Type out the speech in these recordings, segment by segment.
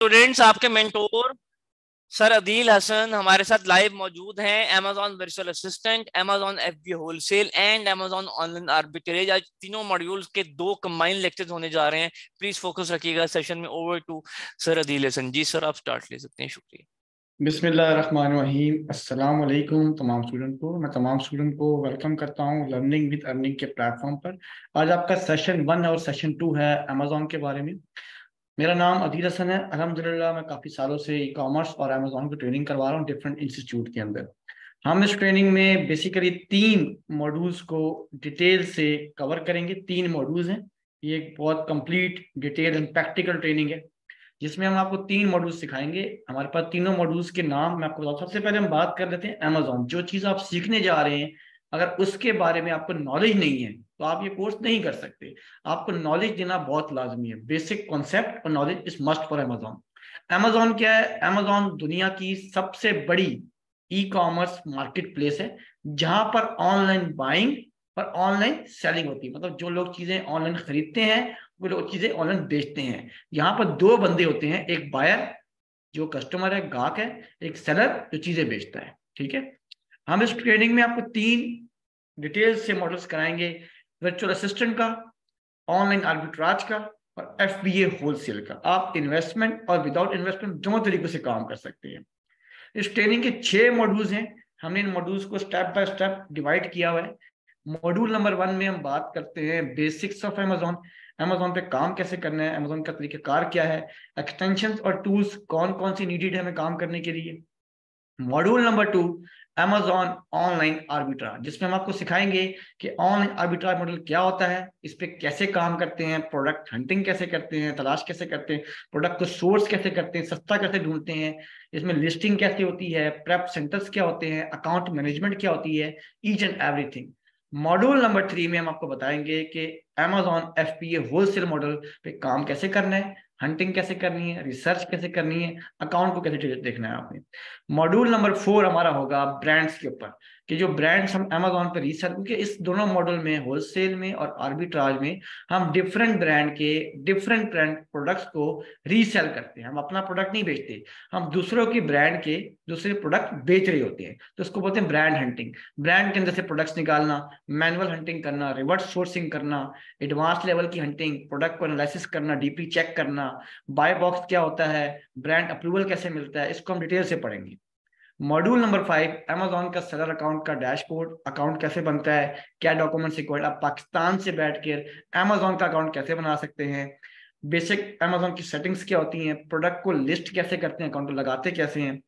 Students, आपके mentor sir Adeel Hasan हमारे साथ लाइव मौजूद हैं। Amazon virtual assistant, Amazon FBA wholesale and Amazon online arbitrage. आज तीनों मॉड्यूल्स के दो कंबाइंड लेक्चर्स होने जा रहे हैं। प्लीज फोकस रखिएगा सेशन में। Over to sir Adeel Hasan. जी सर, आप स्टार्ट ले सकते हैं। शुक्रिया। बिस्मिल्लाहिर्रहमानिर्रहीम। अस्सलाम वालेकुम तमाम स्टूडेंट को। मैं तमाम स्टूडेंट को वेलकम करता हूँ लर्निंग विद अर्निंग के प्लेटफॉर्म पर। आज आपका सेशन 1 और सेशन 2 है अमेज़ॉन के बारे में। मेरा नाम अदील हसन है। अल्हम्दुलिल्लाह मैं काफ़ी सालों से ई कॉमर्स और अमेज़ॉन की ट्रेनिंग करवा रहा हूँ डिफरेंट इंस्टीट्यूट के अंदर। हम इस ट्रेनिंग में बेसिकली 3 मॉड्यूल्स को डिटेल से कवर करेंगे। 3 मॉड्यूल्स हैं। ये एक बहुत complete detail and practical training है जिसमें हम आपको 3 मॉड्यूल्स सिखाएंगे। हमारे पास तीनों मॉड्यूल्स के नाम मैं आपको बताऊँ। सबसे पहले हम बात कर लेते हैं अमेज़ॉन। जो चीज़ आप सीखने जा रहे हैं, अगर उसके बारे में आपको नॉलेज नहीं है तो आप ये कोर्स नहीं कर सकते। आपको नॉलेज देना बहुत लाजमी है। बेसिक कॉन्सेप्ट और knowledge is must for Amazon. Amazon क्या है? अमेज़ॉन दुनिया की सबसे बड़ी ई कॉमर्स मार्केट प्लेस है जहां पर ऑनलाइन बाइंग और ऑनलाइन सेलिंग होती है। मतलब जो लोग चीजें ऑनलाइन खरीदते हैं वो लोग चीजें ऑनलाइन बेचते हैं। यहाँ पर 2 बंदे होते हैं, एक बायर जो कस्टमर है, ग्राहक है, एक सेलर जो चीजें बेचता है। ठीक है। हम इस ट्रेनिंग में आपको 3 डिटेल से मॉडल्स कराएंगे। वर्चुअल असिस्टेंट का, ऑनलाइन आर्बिट्राज का और FBA होलसेल का। आप इन्वेस्टमेंट और विदाउट इन्वेस्टमेंट दोनों तरीकों से काम कर सकते हैं। इस ट्रेनिंग के 6 मॉड्यूल्स हैं। हमने इन मॉड्यूल्स को स्टेप बाय स्टेप डिवाइड किया हुआ है। मॉड्यूल नंबर 1 में हम बात करते हैं बेसिक्स ऑफ अमेज़ॉन। अमेज़ॉन पे काम कैसे करना है, अमेज़ॉन का तरीकाकार क्या है, एक्सटेंशंस और टूल्स कौन कौन सी नीडेड है हमें काम करने के लिए। Module number 2 Amazon online arbitrage, जिसमें हम आपको सिखाएंगे कि ऑनलाइन आर्बिट्राज मॉडल क्या होता है, इस पे कैसे काम करते हैं, प्रोडक्ट हंटिंग कैसे करते हैं, तलाश कैसे करते हैं, प्रोडक्ट को सोर्स कैसे करते हैं, सस्ता कैसे ढूंढते हैं, इसमें लिस्टिंग कैसे होती है, प्रेप सेंटर्स क्या होते हैं, अकाउंट मैनेजमेंट क्या होती है, each and everything. Module number 3 में हम आपको बताएंगे कि अमेज़ॉन FBA होलसेल मॉडल पे काम कैसे करना है, हंटिंग कैसे करनी है, रिसर्च कैसे करनी है, अकाउंट को कैसे देखना है आपने। मॉड्यूल नंबर 4 हमारा होगा ब्रांड्स के ऊपर, कि जो ब्रांड्स हम अमेज़ॉन पे रीसेल, क्योंकि इस दोनों मॉडल में, होलसेल में और आर्बिट्राज में, हम डिफरेंट ब्रांड के डिफरेंट ब्रांड प्रोडक्ट्स को रीसेल करते हैं। हम अपना प्रोडक्ट नहीं बेचते, हम दूसरों की ब्रांड के दूसरे प्रोडक्ट बेच रहे होते हैं, तो उसको बोलते हैं ब्रांड हंटिंग। ब्रांड के अंदर से प्रोडक्ट्स निकालना, मैनुअल हंटिंग करना, रिवर्स सोर्सिंग करना, एडवांस लेवल की हंटिंग, प्रोडक्ट को एनालिसिस करना, डीपी चेक करना, बाय बॉक्स क्या होता है, ब्रांड अप्रूवल कैसे मिलता है, इसको हम डिटेल से पढ़ेंगे। मॉड्यूल नंबर 5 अमेज़ॉन का सेलर अकाउंट का डैशबोर्ड, अकाउंट कैसे बनता है, क्या डॉक्यूमेंट्स रिक्वायर्ड, आप पाकिस्तान से बैठकर अमेज़ॉन का अकाउंट कैसे बना सकते हैं, बेसिक अमेज़ॉन की सेटिंग्स क्या होती हैं, प्रोडक्ट को लिस्ट कैसे करते हैं, अकाउंट को लगाते कैसे हैं।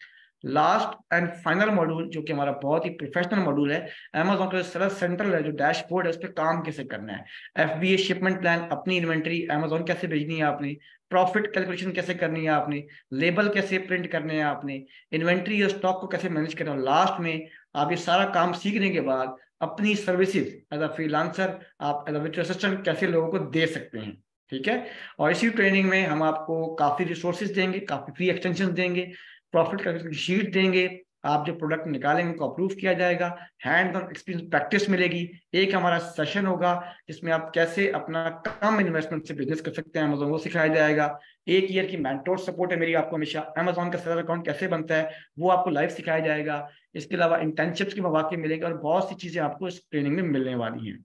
लास्ट एंड फाइनल मॉड्यूल जो कि हमारा बहुत ही प्रोफेशनल मॉड्यूल है, अमेज़ॉन का सेलर सेंट्रल है, जो डैशबोर्ड है, उस पर काम कैसे करना है, FBA शिपमेंट प्लान, अपनी इन्वेंट्री अमेज़ॉन कैसे भेजनी है आपने, प्रॉफिट कैलकुलेशन कैसे करनी है आपने, लेबल कैसे प्रिंट करने हैं आपने, इन्वेंट्री और स्टॉक को कैसे मैनेज करना है। लास्ट में आप ये सारा काम सीखने के बाद अपनी सर्विसेज एज अ फ्रीलांसर, आप एज अ वर्चुअल असिस्टेंट कैसे लोगों को दे सकते हैं। ठीक है। और इसी ट्रेनिंग में हम आपको काफ़ी रिसोर्सेज देंगे, काफ़ी फ्री एक्सटेंशन देंगे, प्रॉफिट कैलकुलेशन शीट देंगे। आप जो प्रोडक्ट निकालेंगे उनको अप्रूव किया जाएगा, हैंड ऑन एक्सपीरियंस प्रैक्टिस मिलेगी। एक हमारा सेशन होगा जिसमें आप कैसे अपना कम इन्वेस्टमेंट से बिजनेस कर सकते हैं, अमेज़ॉन को सिखाया जाएगा। 1 ईयर की मेंटोर सपोर्ट है मेरी आपको हमेशा। अमेज़ॉन का सेलर अकाउंट कैसे बनता है वो आपको लाइव सिखाया जाएगा। इसके अलावा इंटर्नशिप्स के मौके मिलेंगे और बहुत सी चीजें आपको इस ट्रेनिंग में मिलने वाली हैं।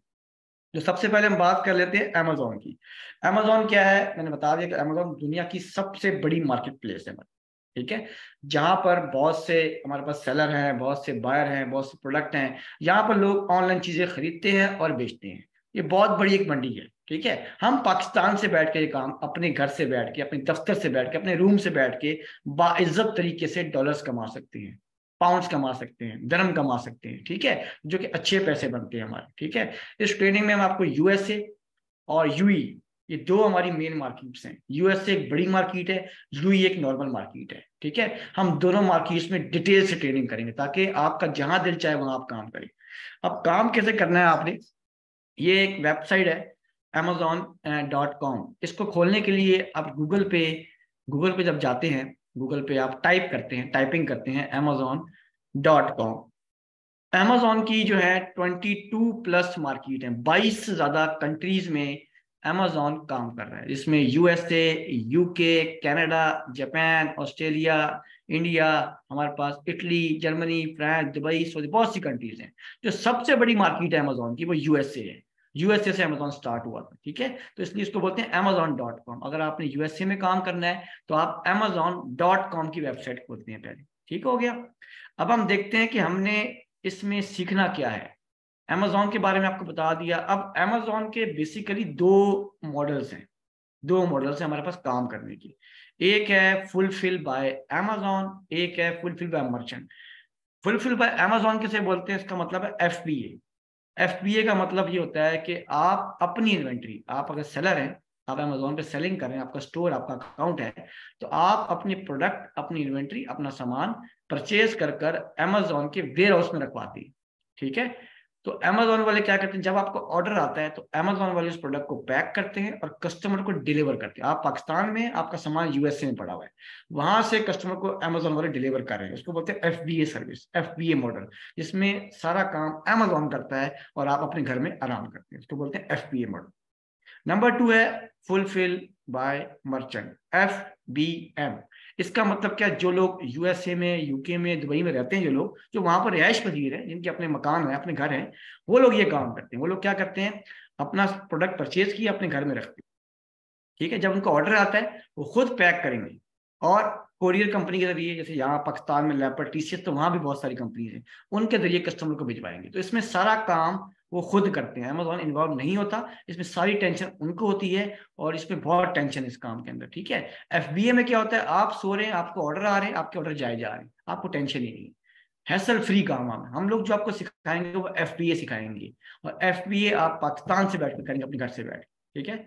जो सबसे पहले हम बात कर लेते हैं अमेज़ॉन की। अमेज़ॉन क्या है? मैंने बता दिया कि अमेज़ॉन दुनिया की सबसे बड़ी मार्केट प्लेस है। ठीक है। जहां पर बहुत से हमारे पास सेलर हैं, बहुत से बायर हैं, बहुत से प्रोडक्ट हैं। यहाँ पर लोग ऑनलाइन चीजें खरीदते हैं और बेचते हैं। ये बहुत बड़ी एक मंडी है। ठीक है। हम पाकिस्तान से बैठ के ये काम अपने घर से बैठ के, अपने दफ्तर से बैठ के, अपने रूम से बैठ के बाइज्जत तरीके से डॉलर्स कमा सकते हैं, पाउंड्स कमा सकते हैं, दरम कमा सकते हैं। ठीक है। जो कि अच्छे पैसे बनते हैं हमारे। ठीक है। इस ट्रेनिंग में हम आपको USA और यूई, ये 2 हमारी मेन मार्केट्स हैं। USA एक बड़ी मार्केट है, यूई एक नॉर्मल मार्केट है। ठीक है। हम दोनों मार्केट्स में डिटेल से ट्रेनिंग करेंगे ताकि आपका जहां दिल चाहे वहां आप काम करें। अब काम कैसे करना है आपने, ये एक वेबसाइट है amazon.com। इसको खोलने के लिए आप गूगल पे जब जाते हैं, गूगल पे आप टाइपिंग करते हैं amazon.com। अमेज़ॉन की जो है 22 प्लस मार्केट है, 22 से ज्यादा कंट्रीज में अमेजोन काम कर रहा है, जिसमें USA, UK, Canada, Japan, Australia, India, हमारे पास इटली, जर्मनी, फ्रांस, दुबई, सऊदी, बहुत सी कंट्रीज हैं। जो सबसे बड़ी मार्केट है अमेजोन की वो यूएसए है। यूएसए से अमेजोन स्टार्ट हुआ था, ठीक है। तो इसलिए इसको बोलते हैं amazon.com। अगर आपने यूएसए में काम करना है तो आप amazon.com की वेबसाइट खोलते हैं पहले, ठीक हो गया। अब हम देखते हैं कि हमने इसमें सीखना क्या है। अमेजोन के बारे में आपको बता दिया। अब अमेजोन के बेसिकली दो मॉडल्स हैं, दो मॉडल्स हैं हमारे पास काम करने की। एक है फुलफिल बाय अमेजोन, एक है fulfil bye merchant. Fulfil bye Amazon किसे बोलते हैं, इसका मतलब है एफबीए। एफबीए का मतलब ये होता है कि आप अपनी इन्वेंट्री, आप अगर सेलर हैं, आप अमेजोन पे सेलिंग कर रहे हैं, आपका स्टोर, आपका अकाउंट है, तो आप अपनी प्रोडक्ट, अपनी इन्वेंट्री, अपना सामान परचेज कर कर अमेजोन के वेयर हाउस में रखवाती है, ठीक है। तो अमेजोन वाले क्या करते हैं, जब आपको ऑर्डर आता है तो अमेजोन वाले उस प्रोडक्ट को पैक करते हैं और कस्टमर को डिलीवर करते हैं। आप पाकिस्तान में, आपका सामान यूएसए में पड़ा हुआ है, वहां से कस्टमर को अमेजोन वाले डिलीवर कर रहे हैं, उसको बोलते हैं एफबीए सर्विस, एफबीए मॉडल, जिसमें सारा काम अमेजोन करता है और आप अपने घर में आराम करते हैं, उसको बोलते हैं एफबीए मॉडल। नंबर 2 है फुलफिल बाय मर्चेंट, FBM। इसका मतलब क्या, जो लोग यूएसए में, यूके में, दुबई में रहते हैं, जो लोग जो वहां पर रिहायश पजीर है, जिनके अपने मकान है, अपने घर है, वो लोग ये काम करते हैं। वो लोग क्या करते हैं, अपना प्रोडक्ट परचेज किया, अपने घर में रखते हैं, ठीक है। जब उनको ऑर्डर आता है वो खुद पैक करेंगे और कोरियर कंपनी के जरिए, जैसे यहाँ पाकिस्तान में लेपर्ड, टीसीएस, तो वहां भी बहुत सारी कंपनीज हैं, उनके जरिए कस्टमर को भिजवाएंगे। तो इसमें सारा काम वो खुद करते हैं, अमेजोन इन्वॉल्व नहीं होता, इसमें सारी टेंशन उनको होती है और इसमें बहुत टेंशन है इस काम के अंदर, ठीक है। एफबीए में क्या होता है, आप सो रहे हैं, आपको ऑर्डर आ रहे हैं, आपके ऑर्डर जाए जा रहे हैं, आपको टेंशन ही नहीं है, हैसल फ्री काम हम लोग जो आपको सिखाएंगे वो एफबीए सिखाएंगे, और एफबीए आप पाकिस्तान से बैठ कर करेंगे, अपने घर से बैठ, ठीक है।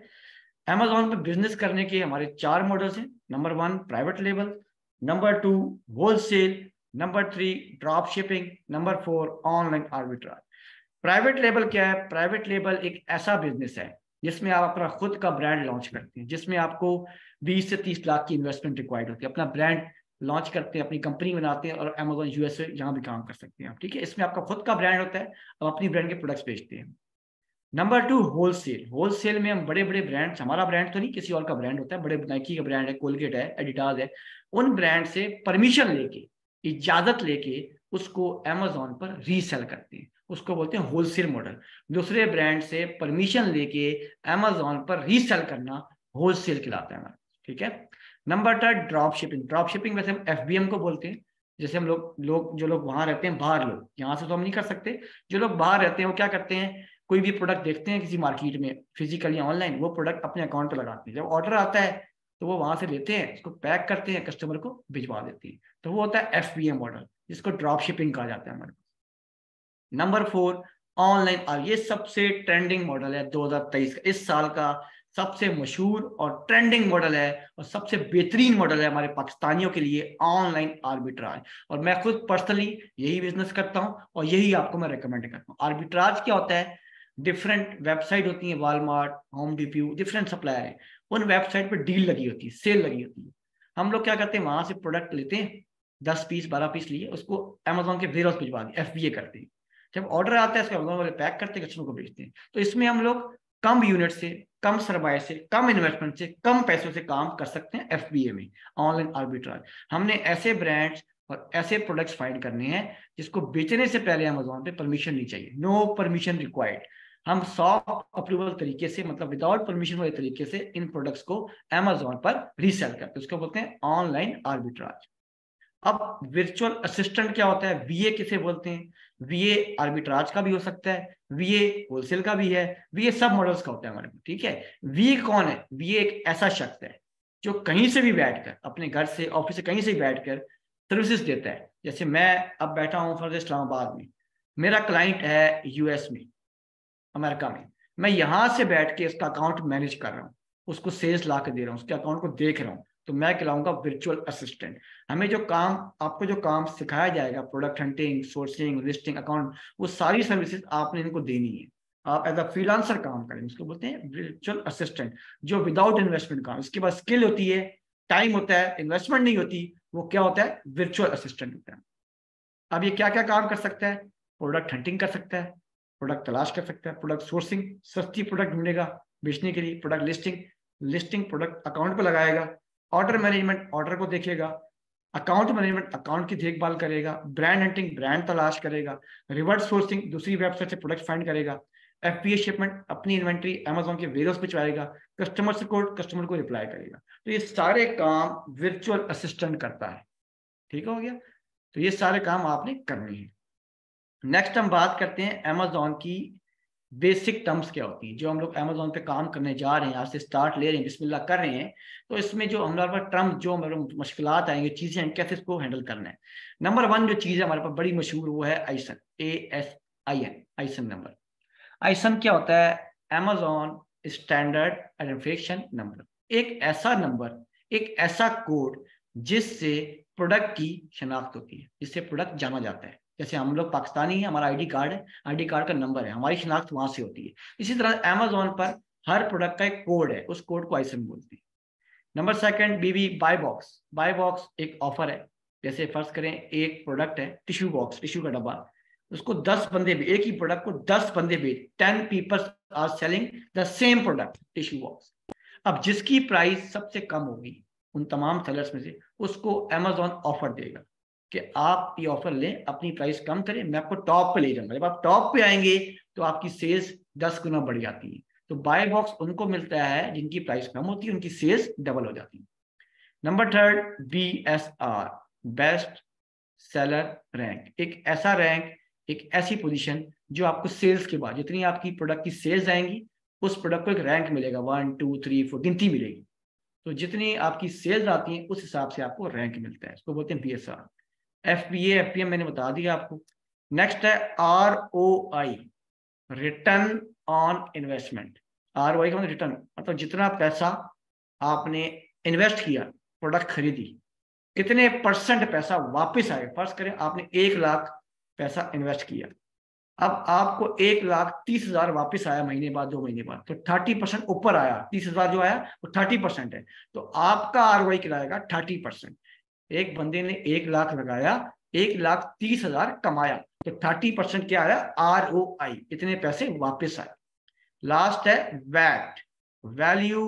अमेजोन पे बिजनेस करने के हमारे 4 मॉडल्स हैं। Number 1 private label, number 2 wholesale, number 3 drop shipping, number 4 online arbitrage. Private label क्या है, प्राइवेट लेबल एक ऐसा बिजनेस है जिसमें आप अपना खुद का ब्रांड लॉन्च करते हैं, जिसमें आपको 20 से 30 लाख की इन्वेस्टमेंट रिक्वायर्ड होती है। अपना ब्रांड लॉन्च करते हैं, अपनी कंपनी बनाते हैं और अमेजोन यूएसए जहां भी काम कर सकते हैं आप, ठीक है। इसमें आपका खुद का ब्रांड होता है, आप अपनी ब्रांड के प्रोडक्ट्स बेचते हैं। Number 2 wholesale. होलसेल में हम बड़े बड़े ब्रांड्स, हमारा ब्रांड तो नहीं, किसी और का ब्रांड होता है, बड़े नाइकी का ब्रांड है, कोलगेट है, एडिडास है, उन ब्रांड से परमिशन लेके, इजाजत लेके उसको अमेजोन पर रीसेल करते हैं, उसको बोलते हैं होलसेल मॉडल। दूसरे ब्रांड से परमिशन लेके अमेजोन पर रीसेल करना होलसेल कहलाता है हमारा, ठीक है। Number 3 drop shipping. Drop shipping वैसे हम एफबीएम को बोलते हैं। जैसे हम लोग जो लोग वहां रहते हैं, बाहर लोग, यहाँ से तो हम नहीं कर सकते, जो लोग बाहर रहते हैं वो क्या करते हैं, कोई भी प्रोडक्ट देखते हैं किसी मार्केट में, फिजिकल या ऑनलाइन, वो प्रोडक्ट अपने अकाउंट पर लगाते हैं, जब ऑर्डर आता है तो वो वहां से लेते हैं, उसको पैक करते हैं, कस्टमर को भिजवा देते हैं, तो वो होता है एफबीएम मॉडल, जिसको ड्रॉप शिपिंग कहा जाता है हमारे पास। नंबर 4 ऑनलाइन, और ये सबसे ट्रेंडिंग मॉडल है 2023 का, इस साल का सबसे मशहूर और ट्रेंडिंग मॉडल है और सबसे बेहतरीन मॉडल है हमारे पाकिस्तानियों के लिए, ऑनलाइन आर्बिट्राज। और मैं खुद पर्सनली यही बिजनेस करता हूं और यही आपको मैं रिकमेंड करता हूं। आर्बिट्राज क्या होता है, डिफरेंट वेबसाइट होती है, वॉलमार्ट, होम डिप्यू, डिफरेंट सप्लायर है, उन वेबसाइट पर डील लगी होती है, सेल लगी होती है। हम लोग क्या करते हैं, वहां से प्रोडक्ट लेते हैं, 10 पीस 12 पीस लिए, उसको अमेजोन के वेयर हाउस भिजवा दिए, एफबीए करते हैं। जब ऑर्डर आता है, इसको अमेजोन वाले पैक करते हैं, कस्टमर को भेजते हैं। तो इसमें हम लोग कम यूनिट से, कम सरमाए से, कम इन्वेस्टमेंट से, कम पैसों से काम कर सकते हैं एफबीए में, ऑनलाइन आर्बिट्राज। हमने ऐसे ब्रांड्स और ऐसे प्रोडक्ट्स फाइंड करने हैं जिसको बेचने से पहले अमेजोन पे परमिशन नहीं चाहिए, नो परमिशन रिक्वायर्ड। हम सॉफ्ट अप्रूवल तरीके से, मतलब विदाउट परमिशन वाले तरीके से इन प्रोडक्ट्स को अमेजोन पर रीसेल करते हैं, उसको बोलते हैं ऑनलाइन आर्बिट्राज। अब वर्चुअल असिस्टेंट क्या होता है, वीए किसे बोलते हैं, वीए आर्बिट्राज का भी हो सकता है, वीए होलसेल का भी है, वीए सब मॉडल्स का होता है हमारे पास, ठीक है। वीए कौन है, वीए एक ऐसा शख्स है जो कहीं से भी बैठकर, अपने घर से, ऑफिस से, कहीं से भी बैठकर सर्विसेज देता है। जैसे मैं अब बैठा हूँ फर्ज इस्लामाबाद में, मेरा क्लाइंट है यूएस में, अमेरिका में, मैं यहां से बैठ के इसका अकाउंट मैनेज कर रहा हूँ, उसको सेल्स ला के दे रहा हूँ, उसके अकाउंट को देख रहा हूँ, तो मैं कहलाऊंगा वर्चुअल असिस्टेंट। हमें जो काम, आपको जो काम सिखाया जाएगा, product hunting, sourcing, listing, account, वो सारी सर्विसेज आपने इनको देनी है। आप एज अ फ्रीलांसर काम करें, उसको बोलते हैं वर्चुअल असिस्टेंट, जो विदाउट इन्वेस्टमेंट काम, इसके पास स्किल होती है, टाइम होता है, इन्वेस्टमेंट नहीं होती, वो क्या होता है, वर्चुअल असिस्टेंट होता है। अब ये क्या क्या काम कर सकता है, प्रोडक्ट हंटिंग कर सकता है, प्रोडक्ट तलाश कर सकता है, प्रोडक्ट सोर्सिंग, सस्ती प्रोडक्ट ढूंढेगा, बेचने के लिए, product listing, listing product account पर लगाएगा, ऑर्डर मैनेजमेंट ऑर्डर को देखेगा, अकाउंट मैनेजमेंट अकाउंट की देखभाल करेगा, ब्रांड हंटिंग ब्रांड तलाश करेगा, रिवर्स सोर्सिंग दूसरी वेबसाइट से प्रोडक्ट फाइंड करेगा, एफबीए शिपमेंट अपनी इन्वेंट्री अमेजोन के वेयरहाउस पे चलाएगा, कस्टमर सपोर्ट कस्टमर को रिप्लाई करेगा। तो ये सारे काम वर्चुअल असिस्टेंट करता है। ठीक हो गया, तो ये सारे काम आपने करने हैं। नेक्स्ट हम बात करते हैं अमेजोन की बेसिक टर्म्स क्या होती है। जो हम लोग अमेजोन पे काम करने जा रहे हैं, आज से स्टार्ट ले रहे हैं, बिस्मिल्लाह कर रहे हैं, तो इसमें जो हमारे पास टर्म्स जो हमारे मुश्किलात आएंगे, चीजें हैं, कैसे इसको हैंडल करना है। नंबर 1 जो चीज है हमारे पास बड़ी मशहूर, वो है आइसन, ASIN, आइसन नंबर। आइसन क्या होता है? Amazon standard identification number. एक ऐसा नंबर, एक ऐसा कोड जिससे प्रोडक्ट की शनाख्त होती है, जिससे प्रोडक्ट जाना जाता है। जैसे हम लोग पाकिस्तानी है, हमारा आईडी कार्ड है, आईडी कार्ड का नंबर है, हमारी शनाख्त वहां से होती है। इसी तरह अमेजोन पर हर प्रोडक्ट का एक कोड है, उस कोड को आइसन बोलते हैं। नंबर 2 बीबी बाय बॉक्स। बाय बॉक्स एक ऑफर है। जैसे फर्ज करें एक प्रोडक्ट है टिश्यू बॉक्स, टिश्यू का डब्बा, उसको 10 बंदे, एक ही प्रोडक्ट को 10 बंदे बेच, 10 people are selling the same product tissue box. अब जिसकी प्राइस सबसे कम होगी उन तमाम सेलर्स में से, उसको अमेजोन ऑफर देगा कि आप ये ऑफर लें, अपनी प्राइस कम करें, मैं आपको टॉप पे ले जाऊंगा। जब आप टॉप पे आएंगे तो आपकी सेल्स 10 गुना बढ़ जाती है। तो बाय बॉक्स उनको मिलता है जिनकी प्राइस कम होती है, उनकी सेल्स डबल हो जाती है। Number 3 BSR, best seller rank. एक ऐसा रैंक, एक ऐसी पोजीशन जो आपको सेल्स के बाद जितनी आपकी प्रोडक्ट की सेल्स आएंगी, उस प्रोडक्ट को एक रैंक मिलेगा, 1 2 3 4 गिनती मिलेगी। तो जितनी आपकी सेल्स आती हैं उस हिसाब से आपको रैंक मिलता है, इसको बोलते हैं BSR। FBA FPM मैंने बता दिया आपको। नेक्स्ट है ROI, return on investment. ROI का मतलब रिटर्न, मतलब जितना पैसा आपने इन्वेस्ट किया, प्रोडक्ट खरीदी, कितने % पैसा वापस आएगा। फर्स्ट करें आपने 1 लाख पैसा इन्वेस्ट किया, अब आपको 1,30,000 वापस आया महीने बाद, 2 महीने बाद, तो 30% ऊपर आया। 30,000 जो आया वो 30% है, तो आपका ROI कहलाएगा 30%। एक बंदे ने 1 लाख लगाया, 1,30,000 कमाया, तो 30% क्या आया? ROI, इतने पैसे वापस आए। लास्ट है वैट, वैल्यू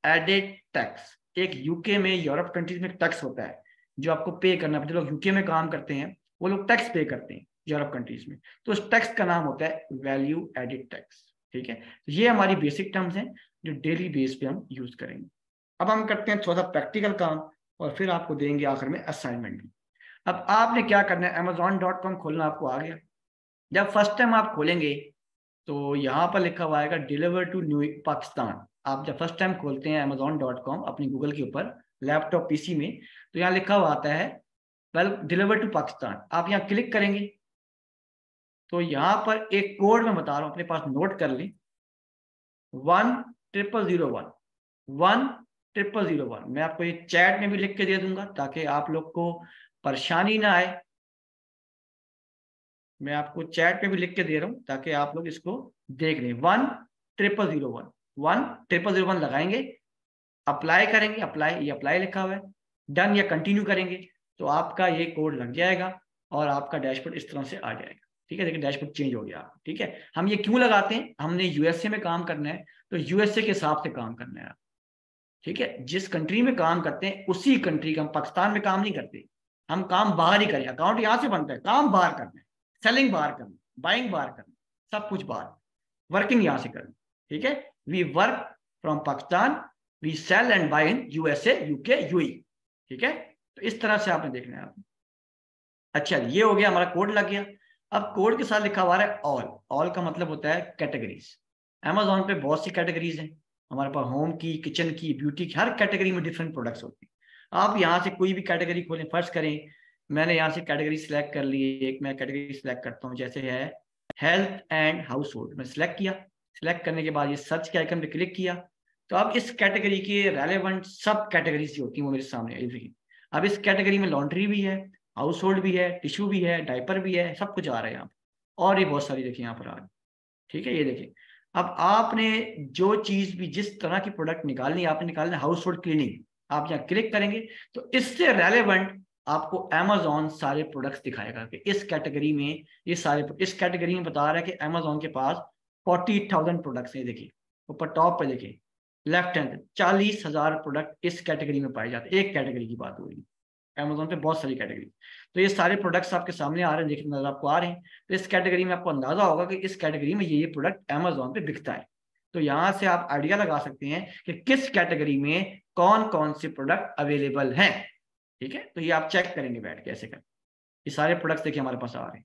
एडेड टैक्स। एक यूके में, यूरोप कंट्रीज में टैक्स होता है जो आपको पे करना पड़ता है। जो लोग यूके में काम करते हैं वो लोग टैक्स पे करते हैं यूरोप कंट्रीज में, तो उस टैक्स का नाम होता है वैल्यू एडेड टैक्स। ठीक है, तो ये हमारी बेसिक टर्म्स हैं जो डेली बेस पे हम यूज करेंगे। अब हम करते हैं थोड़ा सा प्रैक्टिकल काम और फिर आपको देंगे आखिर में असाइनमेंट भी। अब आपने क्या करना है, Amazon.com खोलना आपको आ गया। जब फर्स्ट टाइम आप खोलेंगे तो यहाँ पर लिखा हुआ आएगा डिलीवर टू न्यू पाकिस्तान। आप जब फर्स्ट टाइम खोलते हैं Amazon.com अपनी गूगल के ऊपर, लैपटॉप PC में, तो यहाँ लिखा हुआ आता है वेल डिलीवर टू पाकिस्तान। आप यहाँ क्लिक करेंगे तो यहाँ पर एक कोड मैं बता रहा हूँ, अपने पास नोट कर लें, 10001, 10001। मैं आपको ये चैट में भी लिख के दे दूंगा ताकि आप लोग को परेशानी ना आए। मैं आपको चैट में भी लिख के दे रहा हूं ताकि आप लोग इसको देख लें। 10001, 10001 लगाएंगे, अप्लाई करेंगे, अप्लाई, ये अप्लाई लिखा हुआ है, डन या कंटिन्यू करेंगे तो आपका ये कोड लग जाएगा और आपका डैशबोर्ड इस तरह से आ जाएगा। ठीक है, देखिए डैशबोर्ड चेंज हो गया। ठीक है, हम ये क्यों लगाते हैं? हमने USA में काम करना है तो USA के हिसाब से काम करना है। ठीक है, जिस कंट्री में काम करते हैं उसी कंट्री का, हम पाकिस्तान में काम नहीं करते, हम काम बाहर ही करें। अकाउंट यहाँ से बनता है, काम बाहर करना है, सेलिंग बाहर करना, बाइंग बाहर करना, सब कुछ बाहर, वर्किंग यहाँ से करना। ठीक है, we work from Pakistan, we sell and buy in USA, UK, UAE। ठीक है, तो इस तरह से आपने देखना है आपने। अच्छा, ये हो गया, हमारा कोड लग गया। अब कोड के साथ लिखा हुआ है ऑल। ऑल का मतलब होता है कैटेगरीज। अमेजोन पे बहुत सी कैटेगरीज हैं हमारे पास, होम की, किचन की, ब्यूटी की, हर कैटेगरी में डिफरेंट प्रोडक्ट्स होते हैं। आप यहाँ से कोई भी कैटेगरी खोलें। फर्स्ट करें, मैंने यहाँ से कैटेगरी सिलेक्ट कर ली, एक मैं कैटेगरी सिलेक्ट करता हूँ, जैसे है हेल्थ एंड हाउस होल्ड। मैं सिलेक्ट किया, सिलेक्ट करने के बाद ये सर्च के आइकन पे क्लिक किया तो अब इस कैटेगरी के रेलेवेंट सब कैटेगरीज जो होती हैं वो मेरे सामने आई। अब इस कैटेगरी में लॉन्ड्री भी है, हाउस होल्ड भी है, टिश्यू भी है, डायपर भी है, सब कुछ आ रहा है यहाँ पर। और ये बहुत सारी देखिए यहाँ पर आ रही। ठीक है, ये देखिए, अब आपने जो चीज भी, जिस तरह की प्रोडक्ट निकालनी है, आपने निकालना है हाउस होल्ड क्लीनिंग। आप यहाँ क्लिक करेंगे तो इससे रेलेवेंट आपको अमेजोन सारे प्रोडक्ट्स दिखाएगा कि इस कैटेगरी में ये सारे, इस कैटेगरी में बता रहा है कि अमेजोन के पास 40,000 प्रोडक्ट्स हैं। देखिए ऊपर टॉप पे देखें लेफ्ट हैंड 40,000 प्रोडक्ट इस कैटेगरी में पाए जाते हैं। एक कैटेगरी की बात हो रही है, अमेजोन पे बहुत सारी कैटेगरी। तो ये सारे प्रोडक्ट्स आपके सामने आ रहे हैं, देखने नजर आपको आ रहे हैं। तो इस कैटेगरी में आपको अंदाजा होगा कि इस कैटेगरी में ये प्रोडक्ट अमेजोन पे बिकता है। तो यहाँ से आप आइडिया लगा सकते हैं कि किस कैटेगरी में कौन कौन से प्रोडक्ट अवेलेबल हैं। ठीक है, तो ये आप चेक करेंगे बैठ के ऐसे कर। ये सारे प्रोडक्ट्स देखिए हमारे पास आ रहे हैं।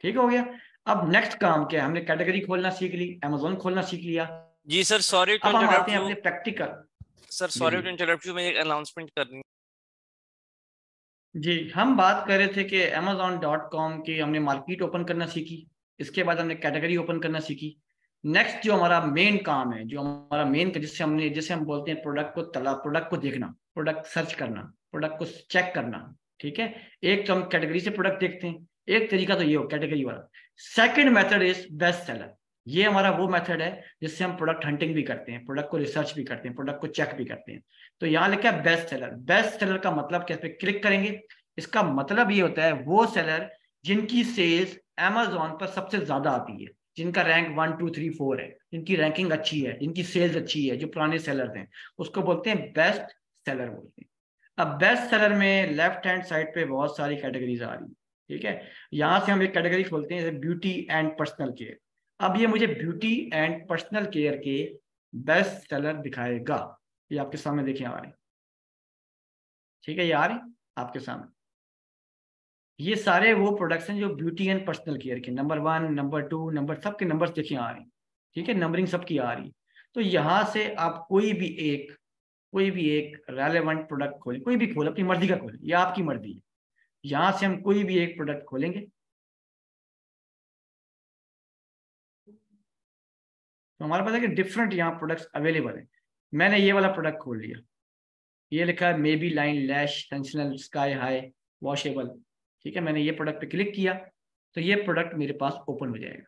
ठीक हो गया। अब नेक्स्ट काम क्या है, हमने कैटेगरी खोलना सीख ली, अमेजोन खोलना सीख लिया। जी सर, सॉरी टू अब हम इंटरप्ट आते हैं यू। अपने practical. Sir sorry to interrupt you, मैं एक अनाउंसमेंट करनी। जी, हम बात कर रहे थे कि amazon.com की हमने मार्केट ओपन करना सीखी, इसके बाद हमने कैटेगरी ओपन करना सीखी। नेक्स्ट जो हमारा मेन काम है, जो हमारा मेन, जिसे हम बोलते हैं प्रोडक्ट को तला, प्रोडक्ट को देखना, प्रोडक्ट सर्च करना, प्रोडक्ट को चेक करना। ठीक है, एक तो हम कैटेगरी से प्रोडक्ट देखते हैं, एक तरीका तो ये हो कैटेगरी वाला। Second method is best seller. ये हमारा वो मेथड है जिससे हम प्रोडक्ट हंटिंग भी करते हैं, प्रोडक्ट को रिसर्च भी करते हैं, प्रोडक्ट को चेक भी करते हैं। तो यहाँ लिखा है बेस्ट सेलर। बेस्ट सेलर का मतलब क्या, इस पे क्लिक करेंगे, इसका मतलब ये होता है वो सेलर जिनकी सेल्स अमेजोन पर सबसे ज्यादा आती है, जिनका रैंक 1 2 3 4 है, जिनकी रैंकिंग अच्छी है, जिनकी सेल्स अच्छी है, जो पुराने सेलर हैं, उसको बोलते हैं बेस्ट सेलर बोलते हैं। अब बेस्ट सेलर में लेफ्ट हैंड साइड पे बहुत सारी कैटेगरीज आ रही है। ठीक है, यहां से हम एक कैटेगरी खोलते हैं जैसे ब्यूटी एंड पर्सनल केयर। अब ये मुझे ब्यूटी एंड पर्सनल केयर के बेस्ट सेलर दिखाएगा। ये आपके सामने देखिए आ रहे हैं। ठीक है, ये आ रहे हैं आपके सामने। ये सारे वो प्रोडक्ट्स हैं जो ब्यूटी एंड पर्सनल केयर के नंबर 1, नंबर 2, नंबर, सबके नंबर्स देखिए आ रहे हैं। ठीक है, नंबरिंग सबकी आ रही है। तो यहाँ से आप कोई भी एक रेलेवेंट प्रोडक्ट खोलें, कोई भी खोल, अपनी मर्जी का खोलें, ये आपकी मर्जी है। यहाँ से हम कोई भी एक प्रोडक्ट खोलेंगे तो हमारे पास है कि डिफरेंट यहाँ प्रोडक्ट्स अवेलेबल है। मैंने ये वाला प्रोडक्ट खोल लिया, ये लिखा है मेबी लाइन लैश टेंशनल स्काई हाई वॉशेबल। ठीक है, मैंने ये प्रोडक्ट पे क्लिक किया तो ये प्रोडक्ट मेरे पास ओपन हो जाएगा।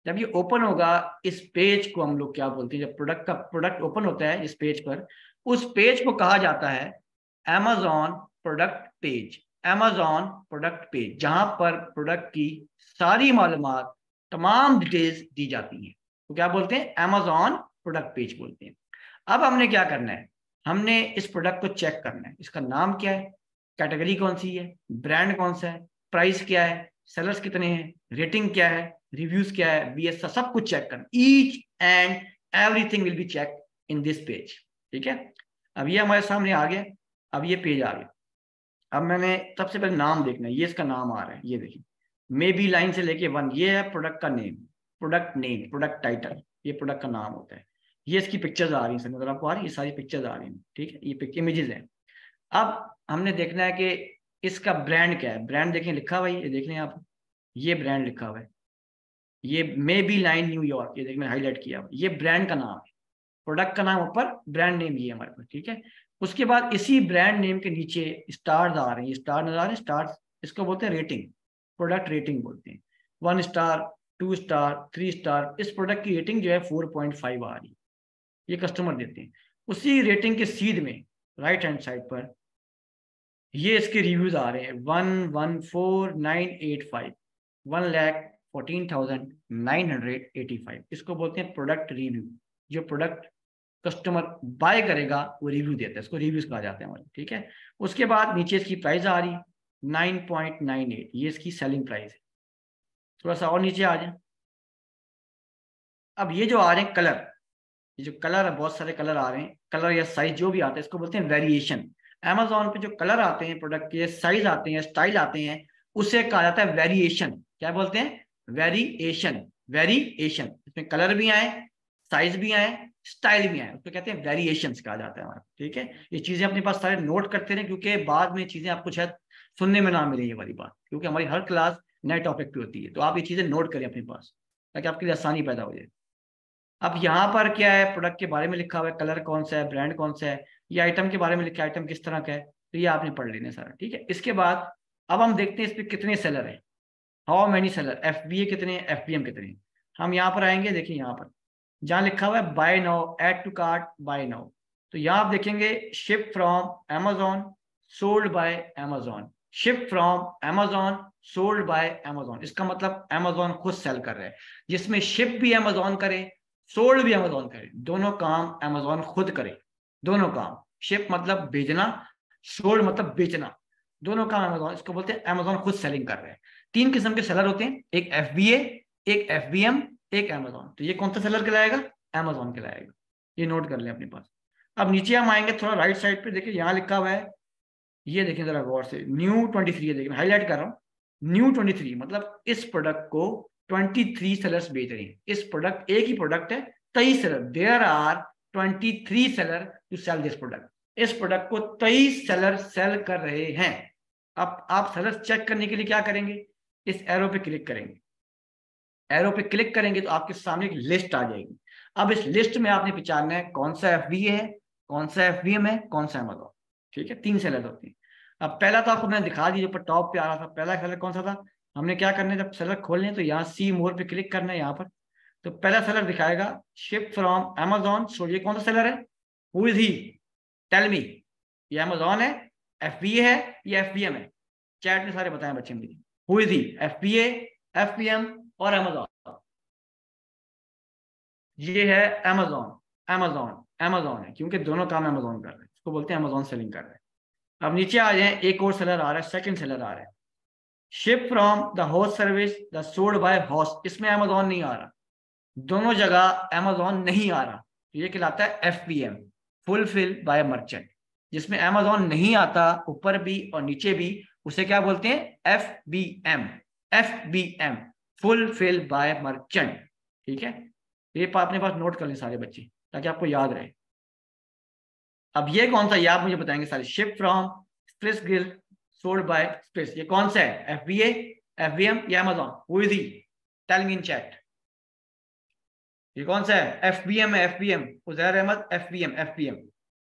जब ये ओपन होगा, इस पेज को हम लोग क्या बोलते हैं, जब प्रोडक्ट ओपन होता है इस पेज पर, उस पेज को कहा जाता है Amazon product page. Amazon product page, जहां पर प्रोडक्ट की सारी मालूमात, तमाम डिटेल्स दी जाती हैं, तो क्या बोलते हैं, Amazon प्रोडक्ट पेज बोलते हैं। अब हमने क्या करना है, हमने इस प्रोडक्ट को चेक करना है, इसका नाम क्या है, कैटेगरी कौन सी है, ब्रांड कौन सा है, प्राइस क्या है, सेलर्स कितने हैं, रेटिंग क्या है, रिव्यूज क्या है, बीएस, सब कुछ चेक करना। Each and everything will be check in this page. ठीक है, अब ये हमारे सामने आ गया, अब ये पेज आ गया। अब मैंने सबसे पहले नाम देखना है, ये इसका नाम आ रहा है, ये देखिए मे बी लाइन से लेके 1, ये है प्रोडक्ट का नेम, प्रोडक्ट टाइटल, ये प्रोडक्ट का नाम होता है। ये इसकी पिक्चर्स आ रही हैं, नजर आपको आ रही है, ये सारी पिक्चर्स आ रही हैं। ठीक है, ये इमेजेस हैं। अब हमने देखना है कि इसका ब्रांड क्या है। ब्रांड देखें लिखा हुआ है, ये देख लें आप, ये ब्रांड लिखा हुआ है, ये मे बी लाइन न्यूयॉर्क, ये देख मैंने हाईलाइट किया हुआ, ये ब्रांड का नाम है, प्रोडक्ट का नाम ऊपर, ब्रांड नेम ये हमारे पास। ठीक है, उसके बाद इसी ब्रांड नेम के नीचे स्टार्स आ रहे हैं, स्टार नजर आ रहे हैं, स्टार्स, इसको बोलते हैं रेटिंग, प्रोडक्ट रेटिंग बोलते हैं। 1 स्टार, 2 स्टार, 3 स्टार, इस प्रोडक्ट की रेटिंग जो है 4.5 आ रही है, ये कस्टमर देते हैं। उसी रेटिंग के सीध में राइट हैंड साइड पर ये इसके रिव्यूज आ रहे हैं, 114985, 1,14,985, इसको बोलते हैं प्रोडक्ट रिव्यू। जो प्रोडक्ट कस्टमर बाय करेगा वो रिव्यू देता है, इसको रिव्यूज कहा जाता है हमारे। ठीक है, उसके बाद नीचे इसकी प्राइस आ रही 9.98, ये इसकी सेलिंग प्राइस है। थोड़ा सा और नीचे आ जाए, अब ये जो आ रहे हैं कलर, ये जो कलर है, बहुत सारे कलर आ रहे हैं, कलर या साइज जो भी आता है इसको बोलते हैं वेरिएशन। Amazon पे जो कलर आते हैं, प्रोडक्ट के साइज आते हैं, स्टाइल आते हैं, उसे कहा जाता है वेरिएशन। क्या बोलते हैं, वेरिएशन। वेरिएशन, इसमें कलर भी आए, साइज भी आए, स्टाइल भी आए, उसको कहते हैं वेरिएशन कहा जाता है हमारा। ठीक है, ये चीजें अपने पास सारे नोट करते रहे, क्योंकि बाद में चीजें आपको शायद सुनने में ना मिले ये वाली बात, क्योंकि हमारी हर क्लास नए टॉपिक पे होती है। तो आप ये चीजें नोट करें अपने पास, ताकि आपके लिए आसानी पैदा हो जाए। अब यहाँ पर क्या है, प्रोडक्ट के बारे में लिखा हुआ है, कलर कौन सा है, ब्रांड कौन सा है, ये आइटम के बारे में लिखा है, आइटम किस तरह का है, तो ये आपने पढ़ लेना सारा। ठीक है, इसके बाद अब हम देखते हैं इस पर कितने सेलर हैं, हाउ मैनी सेलर, FBA कितने हैं, FBM कितने हैं। हम यहाँ पर आएंगे, देखिए यहाँ पर जहाँ लिखा हुआ है buy now, add to cart, buy now, तो यहाँ आप देखेंगे ship from Amazon, sold by Amazon, ship from Amazon, sold by Amazon। इसका मतलब Amazon खुद सेल कर रहा है, जिसमें शिप भी Amazon करे सोल्ड भी अमेजोन करे, दोनों काम अमेजोन खुद करे, दोनों काम। शिप मतलब भेजना, सोल्ड मतलब बेचना, दोनों काम अमेजोन, इसको बोलते हैं अमेजोन खुद सेलिंग कर रहे हैं। 3 किस्म के सेलर होते हैं, एक FBA, एक FBM, एक अमेजोन। तो ये कौन सा सेलर कहलाएगा? अमेजोन कहलाएगा। ये नोट कर लें अपने पास। अब नीचे हम आएंगे थोड़ा राइट साइड पे, देखिए यहाँ लिखा हुआ है, ये देखिए जरा गौर से, न्यू 23, ये देखिए हाईलाइट कर रहा हूँ, न्यू 23 मतलब इस प्रोडक्ट को 23 सेलर्स बेच रहे हैं। इस प्रोडक्ट, एक ही प्रोडक्ट है, 23 seller, there are 23 seller to sell this product. इस प्रोडक्ट को 23 सेलर सेल कर रहे हैं। अब आप सेलर चेक करने के लिए क्या करेंगे? इस एरो पे क्लिक करेंगे, एरो पे क्लिक करेंगे तो आपके सामने एक लिस्ट आ जाएगी। अब इस लिस्ट में आपने पहचानना है कौन सा FBA है, कौन सा FBM है, कौन सा अमेजोन। ठीक है, 3 सेलर होते हैं। अब पहला तो आपको मैंने दिखा दिया, ऊपर टॉप पे आ रहा था, पहला सेलर कौन सा था? हमने क्या करना है, जब सेलर खोलने तो यहाँ सी मोर पे क्लिक करना है यहाँ पर। तो पहला सेलर दिखाएगा शिप फ्रॉम अमेजोन। सो ये कौन सा सेलर है? Who is he? Tell me. ये अमेजोन है, FBA है, या FBM है? चैट में सारे बताएं बच्चे मुझे, who is he? FBA, FBM और अमेजोन? ये है अमेजोन। अमेजोन, अमेजोन है क्योंकि दोनों काम अमेजोन कर रहे हैं, इसको बोलते हैं अमेजोन सेलिंग कर रहे हैं। अब नीचे आ जाए, एक और सेलर आ रहा है, सेकंड सेलर आ रहा है, ship from the host service the sold by host. इसमें अमेजोन नहीं आ रहा, दोनों जगह अमेजोन नहीं आ रहा, तो ये कहलाता है FBM, फुलफिल बाय मर्चेंट। जिसमें अमेजोन नहीं आता ऊपर भी और नीचे भी, उसे क्या बोलते हैं? FBM, FBM, fulfil bye merchant. ठीक है, ये अपने पास नोट कर लें सारे बच्चे ताकि आपको याद रहे। अब ये कौन सा, ये आप मुझे बताएंगे सारे। Ship from splice grill sold by splice, ये कौन सा है? FBA, FBM या Amazon? Who is he? Tell me in chat. ये कौन सा है? FBM है, FBM। Uzair Ahmad, FBM, FBM।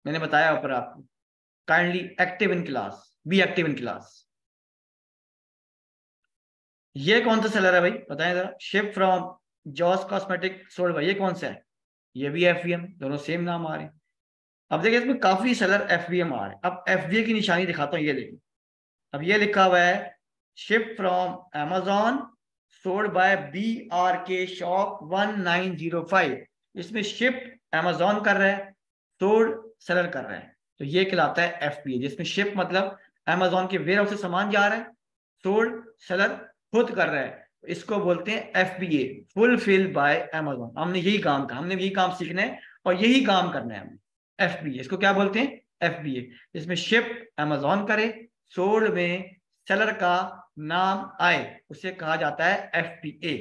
मैंने बताया ऊपर आपको। Kindly active in class, be active in class. ये कौन सा सेलर है भाई, बताएं जरा। Ship from Joss cosmetic sold by, ये कौन सा है? ये भी FBM, दोनों सेम नाम आ रहे हैं। अब देखिए इसमें काफी सेलर FBM आ रहे हैं। अब FBA की निशानी दिखाता हूँ, ये देखिए। अब ये लिखा हुआ है ship from Amazon sold bye BRK shop 1905। इसमें शिप अमेजोन कर रहा है, सोल्ड सेलर कर रहा है, तो ये कहलाता है FBA, जिसमें शिप मतलब अमेजोन के वेयर हाउस से सामान जा रहा है, सोल्ड सेलर खुद कर रहा है, इसको बोलते हैं FBA, फुलफिल बाय अमेजोन। हमने यही काम का, हमने यही काम सीखना है और यही काम करना है हमने। FBA, इसको क्या बोलते हैं? FBA, इसमें शिप अमेजोन करे, सोल्ड में सेलर का नाम आए, उसे कहा जाता है FBA।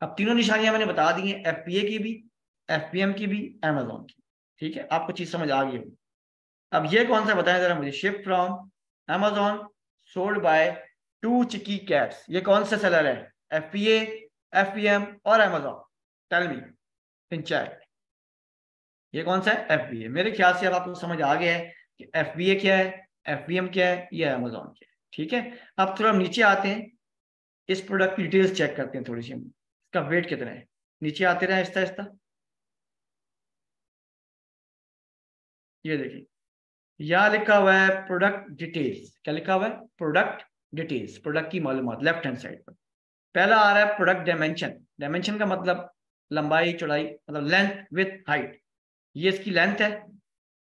अब तीनों निशानियां मैंने बता दी हैं, FBA की भी, FBM की भी, अमेजोन की। ठीक है, आपको चीज समझ आ गई होगी। अब ये कौन सा बताएं जरा मुझे। Ship from Amazon sold by 2 cheeky cats, ये कौन सा सेलर है? FBA, FBM और Amazon? Tell me in chat. ये कौन सा है? FBA। मेरे ख्याल से अब आपको समझ आ गया है कि FBA क्या है, FBM क्या है, ये अमेजोन क्या है। ठीक है, अब थोड़ा नीचे आते हैं, इस प्रोडक्ट की डिटेल्स चेक करते हैं थोड़ी सी, इसका वेट कितना है। नीचे आते रहे आहिस्ता आहिस्ता, ये देखिए यहाँ लिखा हुआ है प्रोडक्ट डिटेल्स। क्या लिखा हुआ है? प्रोडक्ट डिटेल्स, प्रोडक्ट की मालूमात, लेफ्ट हैंड साइड पर। पहला आ रहा है प्रोडक्ट डायमेंशन। डायमेंशन का मतलब लंबाई चौड़ाई, मतलब लेंथ विथ हाइट। ये इसकी लेंथ है,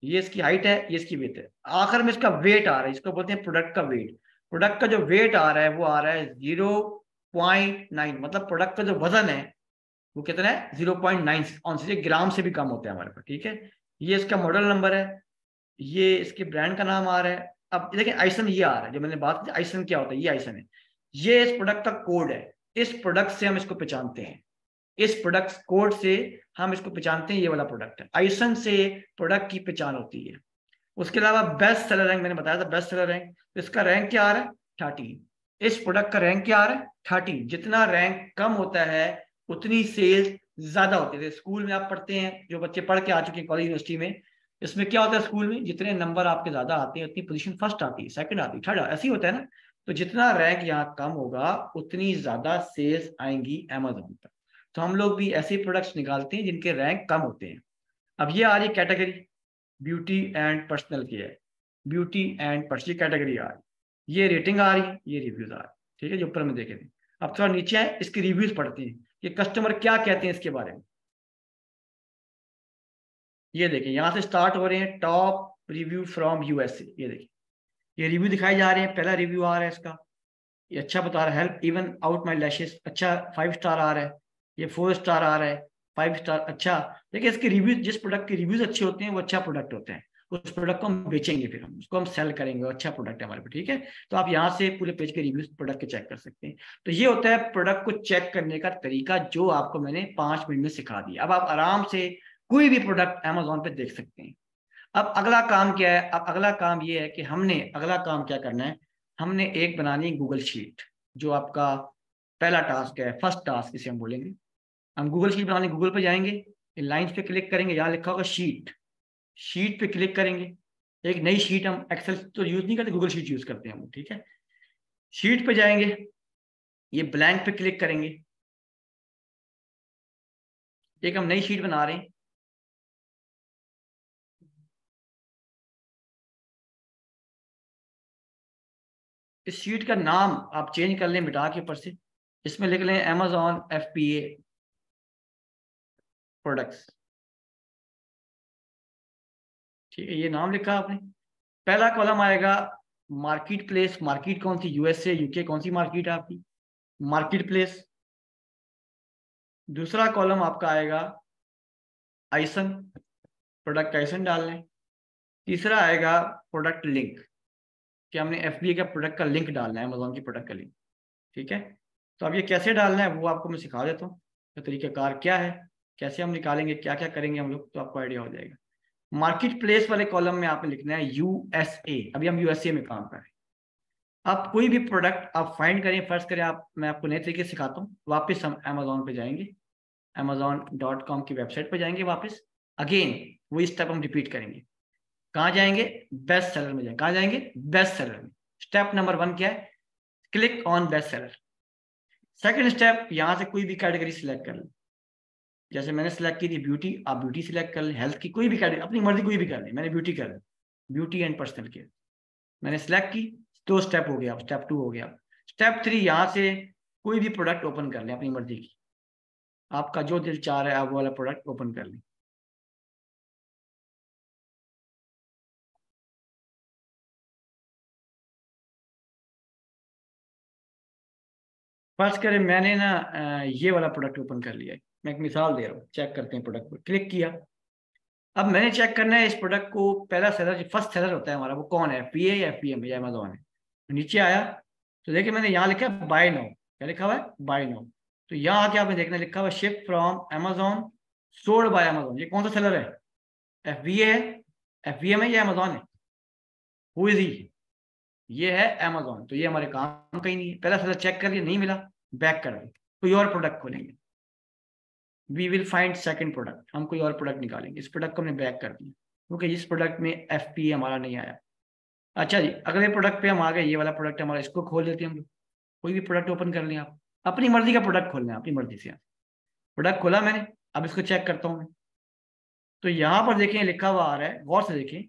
ये इसकी हाइट है, ये इसकी विड्थ है। आखिर में इसका वेट आ रहा है, इसको बोलते हैं प्रोडक्ट का वेट। प्रोडक्ट का जो वेट आ रहा है वो आ रहा है 0.9, मतलब प्रोडक्ट का जो वजन है वो कितना है? 0.9 ऑन्स, ये ग्राम से भी कम होता है हमारे पास। ठीक है, ये इसका मॉडल नंबर है, ये इसके ब्रांड का नाम आ रहा है। अब देखिए आइसन ये आ रहा है, जो मैंने बात की आइसन क्या होता है, ये आइसन है, ये इस प्रोडक्ट का कोड है। इस प्रोडक्ट से हम इसको पहचानते हैं, इस प्रोडक्ट कोड से हम इसको पहचानते हैं, ये वाला प्रोडक्ट है। आइसन से प्रोडक्ट की पहचान होती है। उसके अलावा बेस्ट सेलर रैंक, मैंने बताया था बेस्ट सेलर रैंक, तो इसका रैंक क्या आ रहा है? 13। इस प्रोडक्ट का रैंक क्या आ रहा है? 13। जितना रैंक कम होता है उतनी सेल्स ज्यादा होती है। स्कूल में आप पढ़ते हैं, जो बच्चे पढ़ के आ चुके हैं कॉलेज यूनिवर्सिटी में, इसमें क्या होता है स्कूल में, जितने नंबर आपके ज्यादा आते हैं उतनी पोजीशन फर्स्ट आती है, सेकंड आती है, थर्ड, ऐसे ही होता है ना। तो जितना रैंक यहाँ कम होगा उतनी ज्यादा सेल्स आएंगी अमेजोन पर। तो हम लोग भी ऐसे प्रोडक्ट्स निकालते हैं जिनके रैंक कम होते हैं। अब ये आ रही category beauty and personal care, beauty and personal category आ रही, ये रेटिंग आ रही है, ये रिव्यूज आ रही है। ठीक है, जो ऊपर में देखे थे। अब थोड़ा नीचे आए, इसके रिव्यूज पढ़ते हैं कि कस्टमर क्या कहते हैं इसके बारे में। ये देखिए यहाँ से स्टार्ट हो रहे हैं, टॉप रिव्यू फ्रॉम यूएसए। ये देखिए ये रिव्यू दिखाई जा रहे हैं, पहला रिव्यू आ रहा है इसका, ये अच्छा बता रहा है, help even out my lashes, अच्छा 5 स्टार आ रहा है, ये 4 स्टार आ रहा है, 5 स्टार, अच्छा। देखिए इसके रिव्यू, जिस प्रोडक्ट के रिव्यूज अच्छे होते हैं वो अच्छा प्रोडक्ट होता है, उस प्रोडक्ट को हम बेचेंगे, फिर हम उसको हम सेल करेंगे, अच्छा प्रोडक्ट है हमारे पास, ठीक है। तो आप यहाँ से पूरे पेज के रिव्यूज प्रोडक्ट के चेक कर सकते हैं। तो ये होता है प्रोडक्ट को चेक करने का तरीका, जो आपको मैंने 5 मिनट में सिखा दिया। अब आप आराम से कोई भी प्रोडक्ट अमेजोन पे देख सकते हैं। अब अगला काम क्या है, अब अगला काम ये है कि हमने अगला काम क्या करना है, हमने एक बनानी है गूगल शीट, जो आपका पहला टास्क है, फर्स्ट टास्क इसे हम बोलेंगे। हम गूगल शीट बनाने गूगल पे जाएंगे, इन लाइंस पे क्लिक करेंगे, यहाँ लिखा होगा शीट, शीट पे क्लिक करेंगे। एक नई शीट, हम एक्सेल तो यूज नहीं करते, गूगल शीट यूज करते हैं हम, ठीक है। शीट पे जाएंगे, ये ब्लैंक पे क्लिक करेंगे, एक हम नई शीट बना रहे हैं। इस शीट का नाम आप चेंज कर लें मिटा के ऊपर से, इसमें लिख लें Amazon FBA प्रोडक्ट्स, ठीक है, ये नाम लिखा आपने। पहला कॉलम आएगा मार्केट प्लेस, मार्केट कौन सी, यूएसए यूके, कौन सी मार्केट है आपकी, मार्केट प्लेस। दूसरा कॉलम आपका आएगा आइसन, प्रोडक्ट आइसन डाल लें। तीसरा आएगा प्रोडक्ट लिंक, कि हमने एफबीए का प्रोडक्ट का लिंक डालना है, अमेजोन की प्रोडक्ट का लिंक, ठीक है। तो अब ये कैसे डालना है वो आपको मैं सिखा देता हूँ, तो तरीकाकार क्या है, कैसे हम निकालेंगे, क्या क्या करेंगे हम लोग, तो आपको आइडिया हो जाएगा। मार्केट प्लेस वाले कॉलम में आपने लिखना है यूएसए, अभी हम यूएसए में काम कर रहे हैं। आप कोई भी प्रोडक्ट आप फाइंड करें, फर्स्ट करें आप, मैं आपको नए तरीके से सिखाता हूँ। वापस हम अमेजोन पे जाएंगे, amazon.com की वेबसाइट पे जाएंगे वापस, अगेन वही स्टेप हम रिपीट करेंगे। कहाँ जाएंगे, बेस्ट सेलर में जाएंगे। कहाँ जाएंगे, बेस्ट सेलर में। स्टेप नंबर 1 क्या है, click on best seller. Second step, यहाँ से कोई भी कैटेगरी सिलेक्ट कर लें, जैसे मैंने सिलेक्ट की थी ब्यूटी, आप ब्यूटी सिलेक्ट कर लें, हेल्थ की कोई भी कैटेगरी, अपनी मर्जी कोई भी कर लें, मैंने ब्यूटी कर ली, ब्यूटी एंड पर्सनल केयर मैंने सिलेक्ट की। 2 स्टेप हो गया, स्टेप 2 हो गया। स्टेप 3, यहाँ से कोई भी प्रोडक्ट ओपन कर लें अपनी मर्जी की, आपका जो दिल चाह रहा है आप वो वाला प्रोडक्ट ओपन कर लें। फर्स्ट करें, मैंने ना ये वाला प्रोडक्ट ओपन कर लिया है, मैं एक मिसाल दे रहा हूँ, चेक करते हैं। प्रोडक्ट पर क्लिक किया, अब मैंने चेक करना है इस प्रोडक्ट को, पहला सेलर जो फर्स्ट सेलर होता है हमारा वो कौन है, पीए या एफपीएम या अमेजोन है। नीचे आया तो देखिए मैंने यहाँ लिखा है बाय नाउ, क्या लिखा हुआ है, बाय नाउ। तो यहाँ आके आपने देखना लिखा हुआ ship from Amazon sold bye Amazon, ये कौन सा सेलर है, एफबीए है, एफबीएम है या अमेजोन है, हु इज ही, ये है अमेजोन। तो ये हमारे काम का ही नहीं है, पहला सेलर चेक कर लिया, नहीं मिला, बैक कर दे, कोई और प्रोडक्ट खोलेंगे, we will find second product, हम कोई और प्रोडक्ट निकालेंगे। इस प्रोडक्ट को हमने बैक कर दिया क्योंकि इस प्रोडक्ट में एफपीए हमारा नहीं आया। अच्छा जी, अगले प्रोडक्ट पे हम आ गए, ये वाला प्रोडक्ट हमारा, इसको खोल लेते हैं हम लोग। कोई भी प्रोडक्ट ओपन कर लें आप, अपनी मर्जी का प्रोडक्ट खोलना है, अपनी मर्जी से। प्रोडक्ट खोला मैंने, अब इसको चेक करता हूँ मैं। तो यहाँ पर देखें लिखा हुआ आ रहा है, गौर से देखें,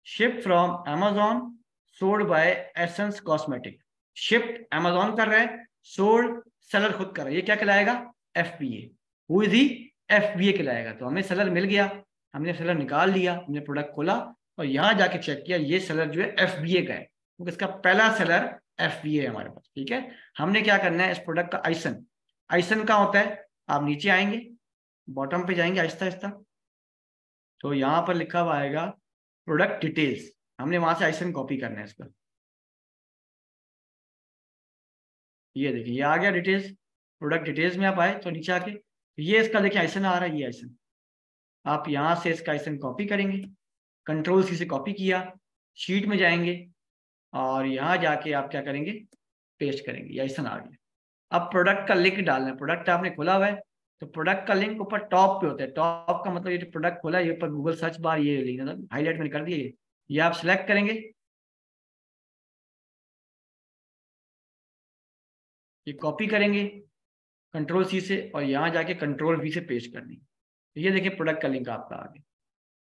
ship from Amazon sold bye essence cosmetic. Shift Amazon कर रहा है, सोल्ड सेलर खुद कर रहा है, ये क्या कहलाएगा, FPA, who is he, FBA कहलाएगा। तो हमें सेलर मिल गया, हमने सेलर निकाल लिया, हमने प्रोडक्ट खोला और यहाँ जाके चेक किया, ये सेलर जो है एफबीए का है, क्योंकि इसका पहला सेलर एफबीए है हमारे पास, ठीक है। हमने क्या करना है, इस प्रोडक्ट का आइसन, आइसन का होता है, आप नीचे आएंगे, बॉटम पे जाएंगे आहिस्ता आहिस्ता, तो यहाँ पर लिखा हुआ आएगा प्रोडक्ट डिटेल्स, हमने वहां से आइसन कॉपी करना है इसका। ये देखिए ये आ गया डिटेल्स, प्रोडक्ट डिटेल्स में आप आए तो नीचे आके ये इसका देखिए आइसन आ रहा है, ये आइसन, आप यहाँ से इसका आइसन कॉपी करेंगे, कंट्रोल सी से कॉपी किया, शीट में जाएंगे और यहाँ जाके आप क्या करेंगे, पेस्ट करेंगे, ये आइसन आ गया। अब प्रोडक्ट का लिंक डालना है, प्रोडक्ट आपने खोला हुआ है तो प्रोडक्ट का लिंक ऊपर टॉप पे होता है, टॉप का मतलब ये जो प्रोडक्ट खोला है ये ऊपर गूगल सर्च बार, ये लिखना था, हाईलाइट मैंने कर दिया, ये आप सिलेक्ट करेंगे, ये कॉपी करेंगे कंट्रोल सी से और यहाँ जाके कंट्रोल वी से पेस्ट करनी। तो ये देखिए प्रोडक्ट का लिंक आपका आ गया।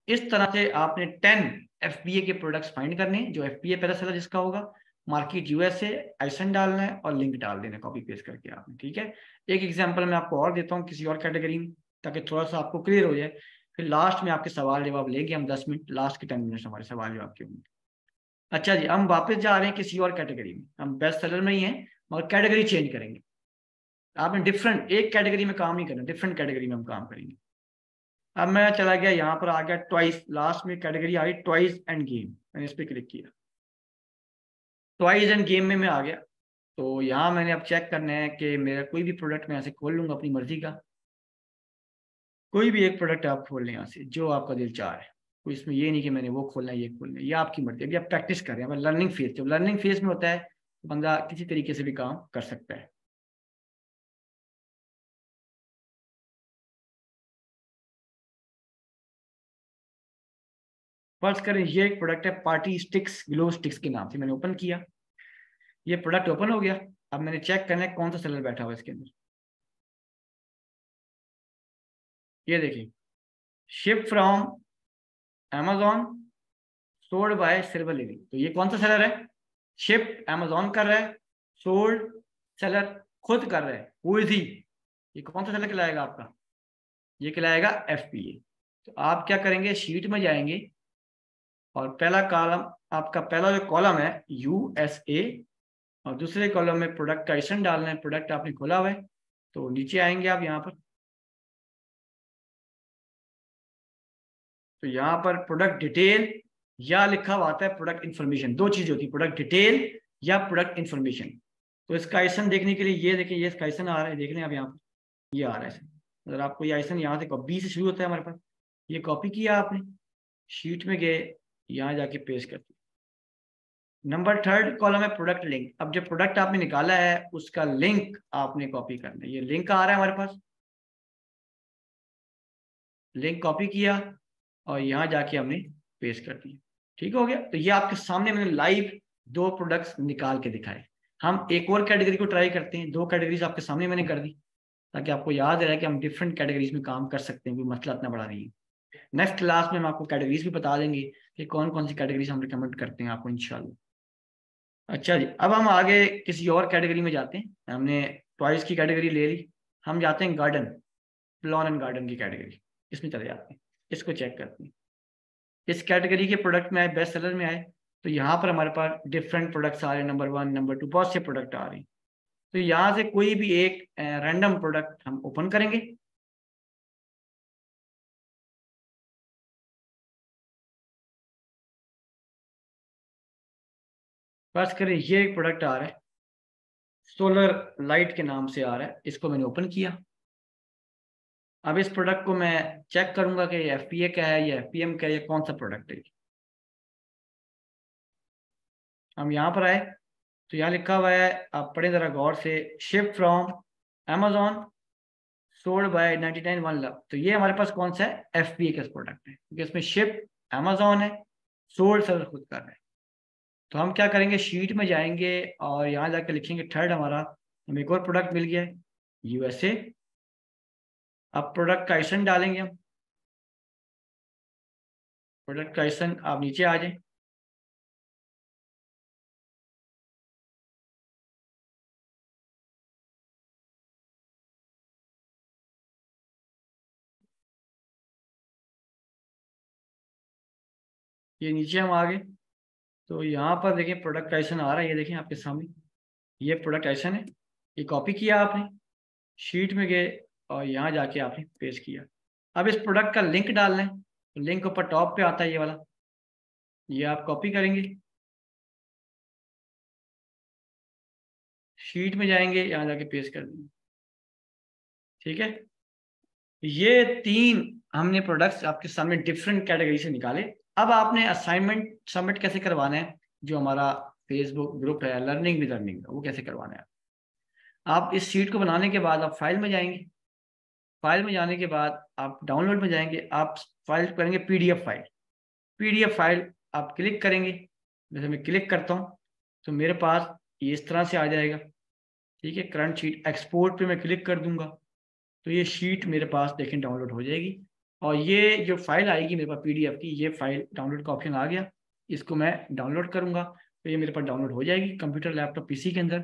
इस तरह से आपने 10 एफबीए के प्रोडक्ट्स फाइंड करने हैं, जो एफबीए पहला सेलर जिसका होगा, मार्केट यूएसए, आइसन डालना है और लिंक डाल देना कॉपी पेस्ट करके आपने, ठीक है। एक एग्जांपल मैं आपको और देता हूँ किसी और कैटेगरी में, ताकि थोड़ा सा आपको क्लियर हो जाए। फिर लास्ट में आपके सवाल जवाब लेंगे हम 10 मिनट, लास्ट के 10 मिनट हमारे सवाल जवाब के होंगे। अच्छा जी, हम वापस जा रहे हैं किसी और कैटेगरी में, हम बेस्ट सेलर में ही हैं मगर कैटेगरी चेंज करेंगे। आपने डिफरेंट एक कैटेगरी में काम नहीं करना, डिफरेंट कैटेगरी में हम काम करेंगे। अब मैं चला गया यहाँ पर, आ गया ट्वाइस, लास्ट में कैटेगरी आई ट्वाइस एंड गेम, मैंने इस पर क्लिक किया। ट्वाइस एंड गेम में मैं आ गया। तो यहाँ मैंने अब चेक करना है कि मेरा कोई भी प्रोडक्ट मैं यहाँ से खोल लूँगा अपनी मर्जी का। कोई भी एक प्रोडक्ट आप खोल लें यहाँ से जो आपका दिल चाह है, कोई इसमें ये नहीं कि मैंने वो खोलना है ये खोलना है, ये आपकी मर्जी। अभी आप प्रैक्टिस कर रहे हैं, लर्निंग फेज, जब लर्निंग फेज में होता है बंदा किसी तरीके से भी काम कर सकता है। फर्ज करें ये एक प्रोडक्ट है पार्टी स्टिक्स, ग्लो स्टिक्स के नाम से, मैंने ओपन किया, ये प्रोडक्ट ओपन हो गया। अब मैंने चेक करना है कौन सा सेलर बैठा हुआ है इसके अंदर। ये देखिए, ship from Amazon sold bye silver living, तो ये कौन सा सेलर है? शिप Amazon कर रहा है, सोल्ड सेलर खुद कर रहा है, हु इज ही? ये कौन सा सेलर कहलाएगा आपका? ये कहलाएगा FBA। तो आप क्या करेंगे, शीट में जाएंगे और पहला कॉलम, आपका पहला जो कॉलम है USA, और दूसरे कॉलम में प्रोडक्ट का आइसन डालना है। प्रोडक्ट आपने खोला हुआ है, तो नीचे आएंगे आप यहाँ पर, तो यहाँ पर प्रोडक्ट डिटेल या लिखा हुआ आता है प्रोडक्ट इन्फॉर्मेशन। दो चीजें होती है, प्रोडक्ट डिटेल या प्रोडक्ट इन्फॉर्मेशन। तो इसका आइसन देखने के लिए ये देखिए, ये इसका आइसन आ रहा है, देख लें आप यहाँ पर, ये आ रहा है। अगर आपको ये आइसन यहाँ से B से शुरू होता है हमारे पास, ये कॉपी किया आपने, शीट में गए, यहाँ जाके पेस्ट कर दिया। नंबर थर्ड कॉलम है प्रोडक्ट लिंक। अब जो प्रोडक्ट आपने निकाला है उसका लिंक आपने कॉपी करना है। ये लिंक आ रहा है हमारे पास, लिंक कॉपी किया और यहाँ जाके हमने पेस्ट कर दिया। ठीक हो गया। तो ये आपके सामने मैंने लाइव दो प्रोडक्ट्स निकाल के दिखाए। हम एक और कैटेगरी को ट्राई करते हैं, दो कैटेगरीज आपके सामने मैंने कर दी ताकि आपको याद रहे कि हम डिफरेंट कैटेगरीज में काम कर सकते हैं, कोई मसला इतना बड़ा नहीं है। नेक्स्ट क्लास में हम आपको कैटेगरीज भी बता देंगे कि कौन कौन सी कैटेगरीज हम रिकमेंड करते हैं आपको इंशाल्लाह। अच्छा जी, अब हम आगे किसी और कैटेगरी में जाते हैं। हमने टॉयज की कैटेगरी ले ली, हम जाते हैं गार्डन, लॉन एंड गार्डन की कैटेगरी, इसमें चले जाते हैं। इसको चेक करते हैं, इस कैटेगरी के प्रोडक्ट में आए, बेस्ट सेलर में आए, तो यहाँ पर हमारे पास डिफरेंट प्रोडक्ट्स आ रहे हैं, नंबर 1 नंबर 2 बहुत से प्रोडक्ट आ रहे हैं। तो यहाँ से कोई भी एक रैंडम प्रोडक्ट हम ओपन करेंगे। फर्स्ट करें ये एक प्रोडक्ट आ रहा है, सोलर लाइट के नाम से आ रहा है, इसको मैंने ओपन किया। अब इस प्रोडक्ट को मैं चेक करूंगा कि ये FBA का है या FPM का है, या कौन सा प्रोडक्ट है। हम यहाँ पर आए तो यहाँ लिखा हुआ है, आप पढ़े जरा गौर से, ship from Amazon sold bye 99 1 lakh. तो ये हमारे पास कौन सा है? FBA का प्रोडक्ट है, क्योंकि इसमें शिप Amazon है, सोल्ड सेलर खुद कर रहे हैं। तो हम क्या करेंगे, शीट में जाएंगे और यहाँ जाकर लिखेंगे थर्ड हमारा, हमें एक और प्रोडक्ट मिल गया है USA। अब प्रोडक्ट का आइसन डालेंगे हम, प्रोडक्ट का आइसन आप नीचे आ जाए, ये नीचे हम आ गए। तो यहाँ पर देखें प्रोडक्ट आइसन आ रहा है, ये देखें आपके सामने, ये प्रोडक्ट आइसन है, ये कॉपी किया आपने, शीट में गए और यहाँ जाके आपने पेस्ट किया। अब इस प्रोडक्ट का लिंक डालना है, तो लिंक ऊपर टॉप पे आता है ये वाला, ये आप कॉपी करेंगे, शीट में जाएंगे, यहाँ जाके पेस्ट कर देंगे। ठीक है, ये तीन हमने प्रोडक्ट्स आपके सामने डिफरेंट कैटेगरी से निकाले। अब आपने असाइनमेंट सबमिट कैसे करवाना है, जो हमारा फेसबुक ग्रुप है लर्निंग विद अर्निंग, वो कैसे करवाना है। आप इस शीट को बनाने के बाद आप फाइल में जाएंगे, फाइल में जाने के बाद आप डाउनलोड में जाएंगे, आप फाइल करेंगे PDF फाइल, PDF फाइल आप क्लिक करेंगे। जैसे मैं क्लिक करता हूँ तो मेरे पास ये इस तरह से आ जाएगा। ठीक है, करंट शीट एक्सपोर्ट पे मैं क्लिक कर दूंगा तो ये शीट मेरे पास देखें डाउनलोड हो जाएगी। और ये जो फाइल आएगी मेरे पास PDF की, ये फाइल डाउनलोड का ऑप्शन आ गया, इसको मैं डाउनलोड करूंगा तो ये मेरे पास डाउनलोड हो जाएगी कंप्यूटर लैपटॉप PC के अंदर।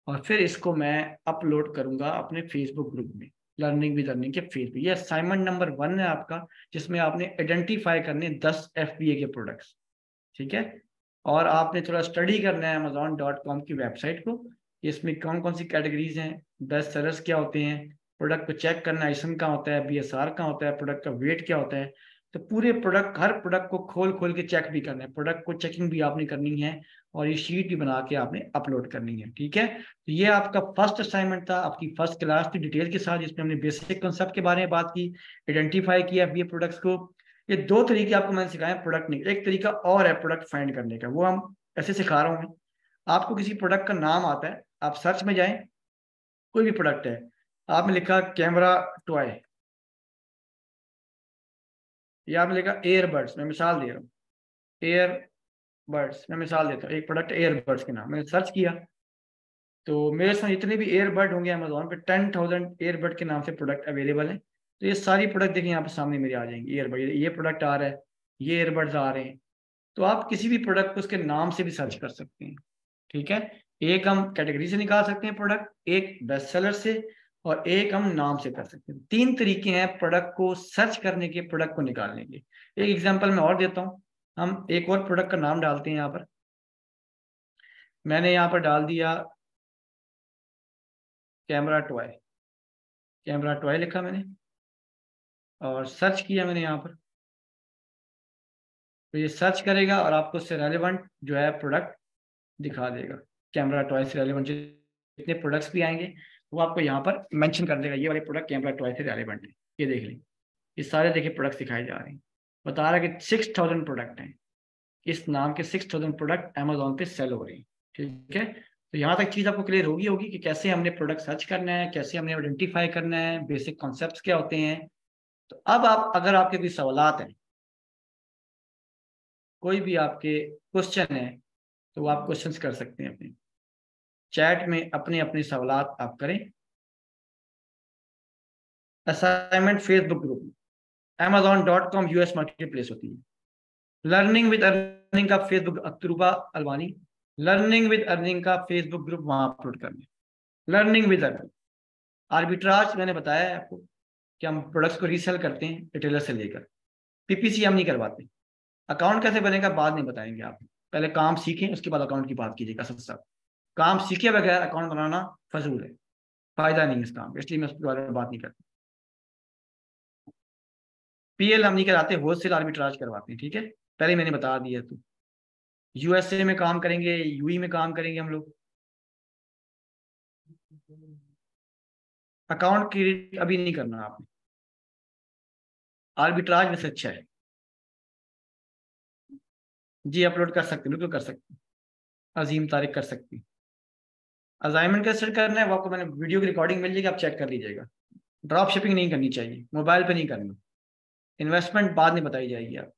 और फिर इसको मैं अपलोड करूंगा अपने फेसबुक ग्रुप में। लर्निंग विद अर्निंग के फेज पे। ये असाइनमेंट नंबर 1 है आपका, जिसमें आपने आइडेंटिफाई करने 10 FBA के प्रोडक्ट्स। ठीक है, और आपने थोड़ा स्टडी करना है Amazon.com की वेबसाइट को, इसमें कौन कौन सी कैटेगरीज हैं, बेस्ट सेलर्स क्या होते हैं, प्रोडक्ट को चेक करना, आइसम कहाँ होता है, BSR कहाँ होता है, प्रोडक्ट का वेट क्या होता है। तो पूरे प्रोडक्ट, हर प्रोडक्ट को खोल खोल के चेक भी करना है, प्रोडक्ट को चेकिंग भी आपने करनी है, और ये शीट भी बना के आपने अपलोड करनी है। ठीक है, तो ये आपका फर्स्ट असाइनमेंट था, आपकी फर्स्ट क्लास थी डिटेल के साथ, जिसमें हमने बेसिक कॉन्सेप्ट के बारे में बात की, आइडेंटिफाई किया FBA प्रोडक्ट्स को। ये 2 तरीके आपको मैंने सिखाए प्रोडक्ट नहीं, एक तरीका और है प्रोडक्ट फाइंड करने का, वो हम ऐसे सिखा रहा हूँ मैं। आपको किसी प्रोडक्ट का नाम आता है, आप सर्च में जाएं, कोई भी प्रोडक्ट है, आपने लिखा कैमरा टॉय, या आपने लिखा एयरबड्स, मैं मिसाल दे रहा हूँ, एयरबड्स मैं मिसाल देता हूँ, एक प्रोडक्ट एयरबड्स के नाम, मैंने सर्च किया तो मेरे साथ जितने भी एयरबड होंगे अमेजोन पे 10,000 एयरबड के नाम से प्रोडक्ट अवेलेबल हैं। तो ये सारी प्रोडक्ट देखिए यहाँ पे सामने मेरे आ जाएंगे, एयरबड, ये प्रोडक्ट आ रहा है, ये एयरबड्स आ रहे हैं। तो आप किसी भी प्रोडक्ट को उसके नाम से भी सर्च कर सकते हैं। ठीक है, एक हम कैटेगरी से निकाल सकते हैं प्रोडक्ट, एक बेस्ट सेलर से, और एक हम नाम से कर सकते हैं। 3 तरीके हैं प्रोडक्ट को सर्च करने के, प्रोडक्ट को निकालने के। एक एग्जांपल मैं और देता हूँ, हम एक और प्रोडक्ट का नाम डालते हैं यहाँ पर। मैंने यहाँ पर डाल दिया कैमरा टॉय, कैमरा टॉय लिखा मैंने और सर्च किया मैंने यहाँ पर। तो ये सर्च करेगा और आपको उससे रेलिवेंट जो है प्रोडक्ट दिखा देगा। कैमरा टॉय से रेलिवेंट जितने प्रोडक्ट्स भी आएंगे वो आपको यहाँ पर मेंशन कर देगा, ये वाले प्रोडक्ट कैमरा टॉय से रेलिवेंट है। ये देख लें, ये सारे देखिए प्रोडक्ट्स दिखाए जा रहे हैं, बता रहा है कि 6,000 प्रोडक्ट हैं, इस नाम के 6,000 प्रोडक्ट अमेजोन पे सेल हो रहे हैं। ठीक है, तो यहाँ तक चीज़ आपको क्लियर होगी होगी कि कैसे हमने प्रोडक्ट सर्च करना है, कैसे हमने आइडेंटिफाई करना है, बेसिक कॉन्सेप्ट्स क्या होते हैं। तो अब आप, अगर आपके कोई सवालात हैं, कोई भी आपके क्वेश्चन है, तो वो आप क्वेश्चंस कर सकते हैं अपने चैट में, अपने अपने सवालात आप करें। Assignment Facebook group, Amazon.com US marketplace होती है। लर्निंग विद अर्निंग का फेसबुक, अक्तरूबा अलवानी, लर्निंग विद अर्निंग का फेसबुक ग्रुप वहां अपलोड करना। लर्निंग विद अर्निंग, आर्बिट्राज मैंने बताया है आपको कि हम प्रोडक्ट्स को रीसेल करते हैं रिटेलर से लेकर, PPC हम नहीं करवाते। अकाउंट कैसे बनेगा बाद में बताएंगे, आप पहले काम सीखें उसके बाद अकाउंट की बात कीजिएगा। सब काम सीखे बगैर अकाउंट बनाना फजूल है, फायदा नहीं है इस काम का, इसलिए मैं उसके बारे में बात नहीं करता। PL हम नहीं कराते, होलसेल आर्बिट्राज करवाते हैं। ठीक है, पहले मैंने बता दिया। तो USA में काम करेंगे, UAE में काम करेंगे हम लोग। अकाउंट क्रिएट अभी नहीं करना आपने, आर्बिट्राज में से अच्छा है। जी अपलोड कर सकते, बिल्कुल कर सकते, अजीम तारिक कर सकती। असाइनमेंट कैसे करना है वो आपको मैंने वीडियो की रिकॉर्डिंग मिल जाएगी, आप चेक कर लीजिएगा। ड्रॉप शिपिंग नहीं करनी चाहिए, मोबाइल पे नहीं करना, इन्वेस्टमेंट बाद में बताई जाएगी। आप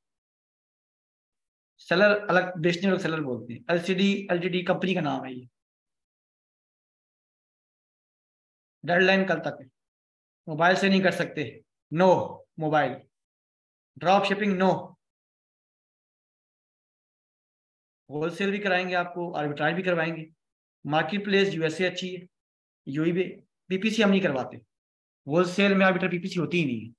सेलर अलग बेचने वाले सेलर बोलते हैं, LCD कंपनी का नाम है ये। डेडलाइन कल तक है, मोबाइल से नहीं कर सकते, no mobile, drop shipping no. Wholesale भी कराएंगे आपको, आर्बिट्राज भी करवाएंगे। मार्केट प्लेस USA अच्छी है, UAE भी। PPC हम नहीं करवाते, होलसेल में आर्बिट्राज PPC होती ही नहीं है।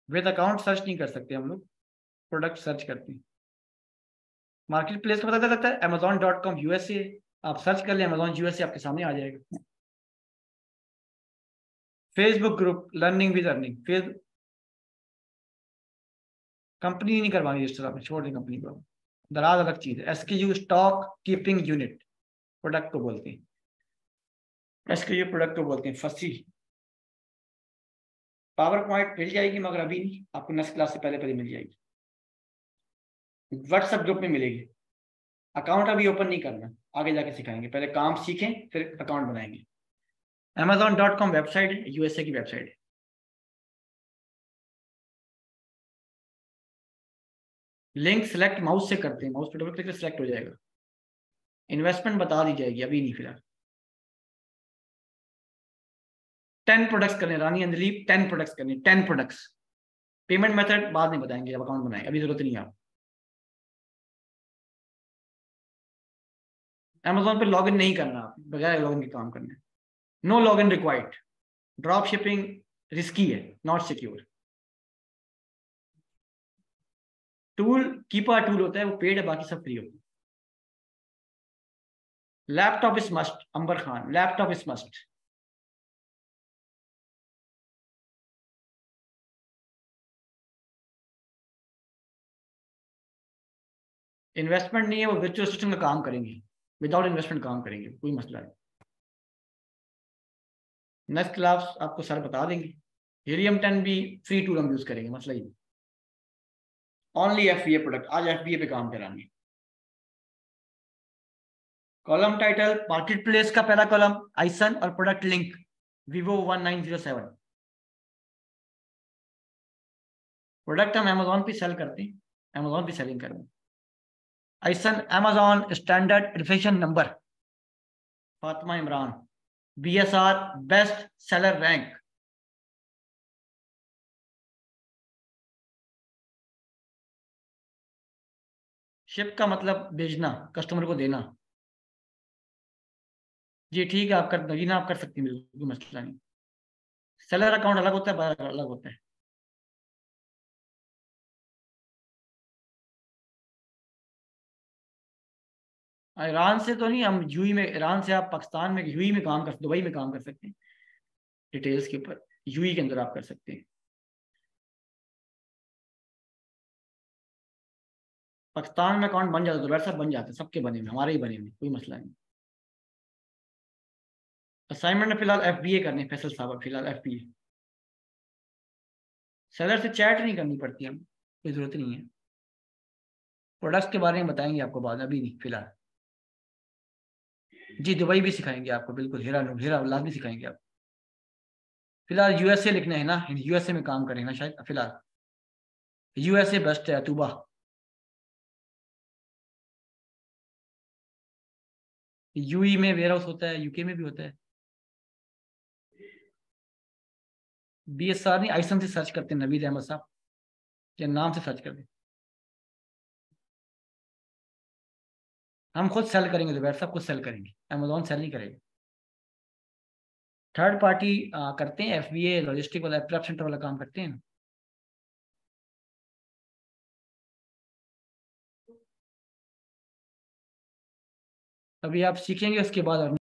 विद अकाउंट सर्च नहीं कर सकते हम लोग, प्रोडक्ट सर्च करते हैं। मार्केट प्लेस का पता चल सकता है Amazon.com USA, आप सर्च कर लें Amazon USA आपके सामने आ जाएगा। Facebook group learning with earning, face company नहीं करवानी रजिस्टर, आपने छोड़ दें कंपनी को, दराज अलग चीज है। SKU stock keeping unit product को बोलते हैं, SKU प्रोडक्ट को बोलते हैं। फंसी पावर पॉइंट मिल जाएगी मगर अभी नहीं, आपको नेक्स्ट क्लास से पहले पहले मिल जाएगी, व्हाट्सएप ग्रुप में मिलेगी। अकाउंट अभी ओपन नहीं करना, आगे जाके सिखाएंगे, पहले काम सीखें फिर अकाउंट बनाएंगे। Amazon.com वेबसाइट है, USA की वेबसाइट है। लिंक सिलेक्ट माउस से करते हैं, माउस पे डबल क्लिक सिलेक्ट हो जाएगा। इन्वेस्टमेंट बता दी जाएगी, अभी नहीं फिलहाल। 10 प्रोडक्ट्स करने, रानी अंजलीप 10 प्रोडक्ट्स करने, 10 प्रोडक्ट्स। पेमेंट मेथड बाद में बताएंगे जब अकाउंट बनाएंगे, अभी जरूरत नहीं है आप। Amazon पे लॉगिन नहीं करना, आप बगैर लॉगिन के काम करना है। No login required. Drop shipping risky है, not secure. Tool Keepa tool होता है, वो पेड है, बाकी सब फ्री होता है। Laptop is must, Amber Khan, laptop is must. Investment नहीं है, वो वर्चुअल सिस्टम का काम करेंगे, विदाउट इन्वेस्टमेंट काम करेंगे, कोई मसला नहीं। नेक्स्ट क्लास आपको सर बता देंगे। हीलियम 10 भी फ्री टूल हम यूज करेंगे, मसला ही। ओनली एफबीए प्रोडक्ट, आज एफबीए पे काम कराएंगे। कॉलम टाइटल मार्केट प्लेस का पहला कॉलम आइसन और प्रोडक्ट लिंक Vivo 1907। प्रोडक्ट हम अमेजोन पे सेल करते हैं, अमेजोन पे सेलिंग कर रहे हैं। आइसन Amazon standard edification number, Fatima Imran, BSR best seller rank. Ship का मतलब भेजना, कस्टमर को देना। जी ठीक है, आप कर, जी ना आप कर सकती हैं, बिल्कुल कोई मसला नहीं। सेलर अकाउंट अलग होता है, बायर अलग होता है। ईरान से तो नहीं, हम यूई में, ईरान से आप पाकिस्तान में यूई में काम कर, दुबई में काम कर सकते हैं। डिटेल्स के ऊपर यूई के अंदर आप कर सकते हैं। पाकिस्तान में अकाउंट बन जाता है तो वैसा बन जाता है, सबके बने हुए, हमारे ही बने हुए, कोई मसला नहीं। असाइनमेंट में फिलहाल FBA करने, फैसल साहब फिलहाल FBA। सेलर से चैट नहीं करनी पड़ती, हम कोई जरूरत नहीं है। प्रोडक्ट्स के बारे में बताएंगे आपको बाद, अभी नहीं फिलहाल। जी दुबई भी सिखाएंगे आपको, बिल्कुल, हीरा हीरा लाजमी सिखाएंगे आप। फिलहाल USA लिखना है ना, USA में काम करेंगे ना शायद फिलहाल। USA बेस्ट है, अतुबा। यूई में वेयर हाउस होता है, UK में भी होता है। BSR नहीं, आइसन से सर्च करते हैं, नवीद अहमद साहब, या नाम से सर्च करते हैं। हम खुद सेल करेंगे, जुबैर साहब खुद सेल करेंगे, अमेजोन सेल नहीं करेगा। थर्ड पार्टी करते हैं, FBA लॉजिस्टिक वाला, प्रेप सेंटर वाला काम करते हैं। अभी आप सीखेंगे, उसके बाद और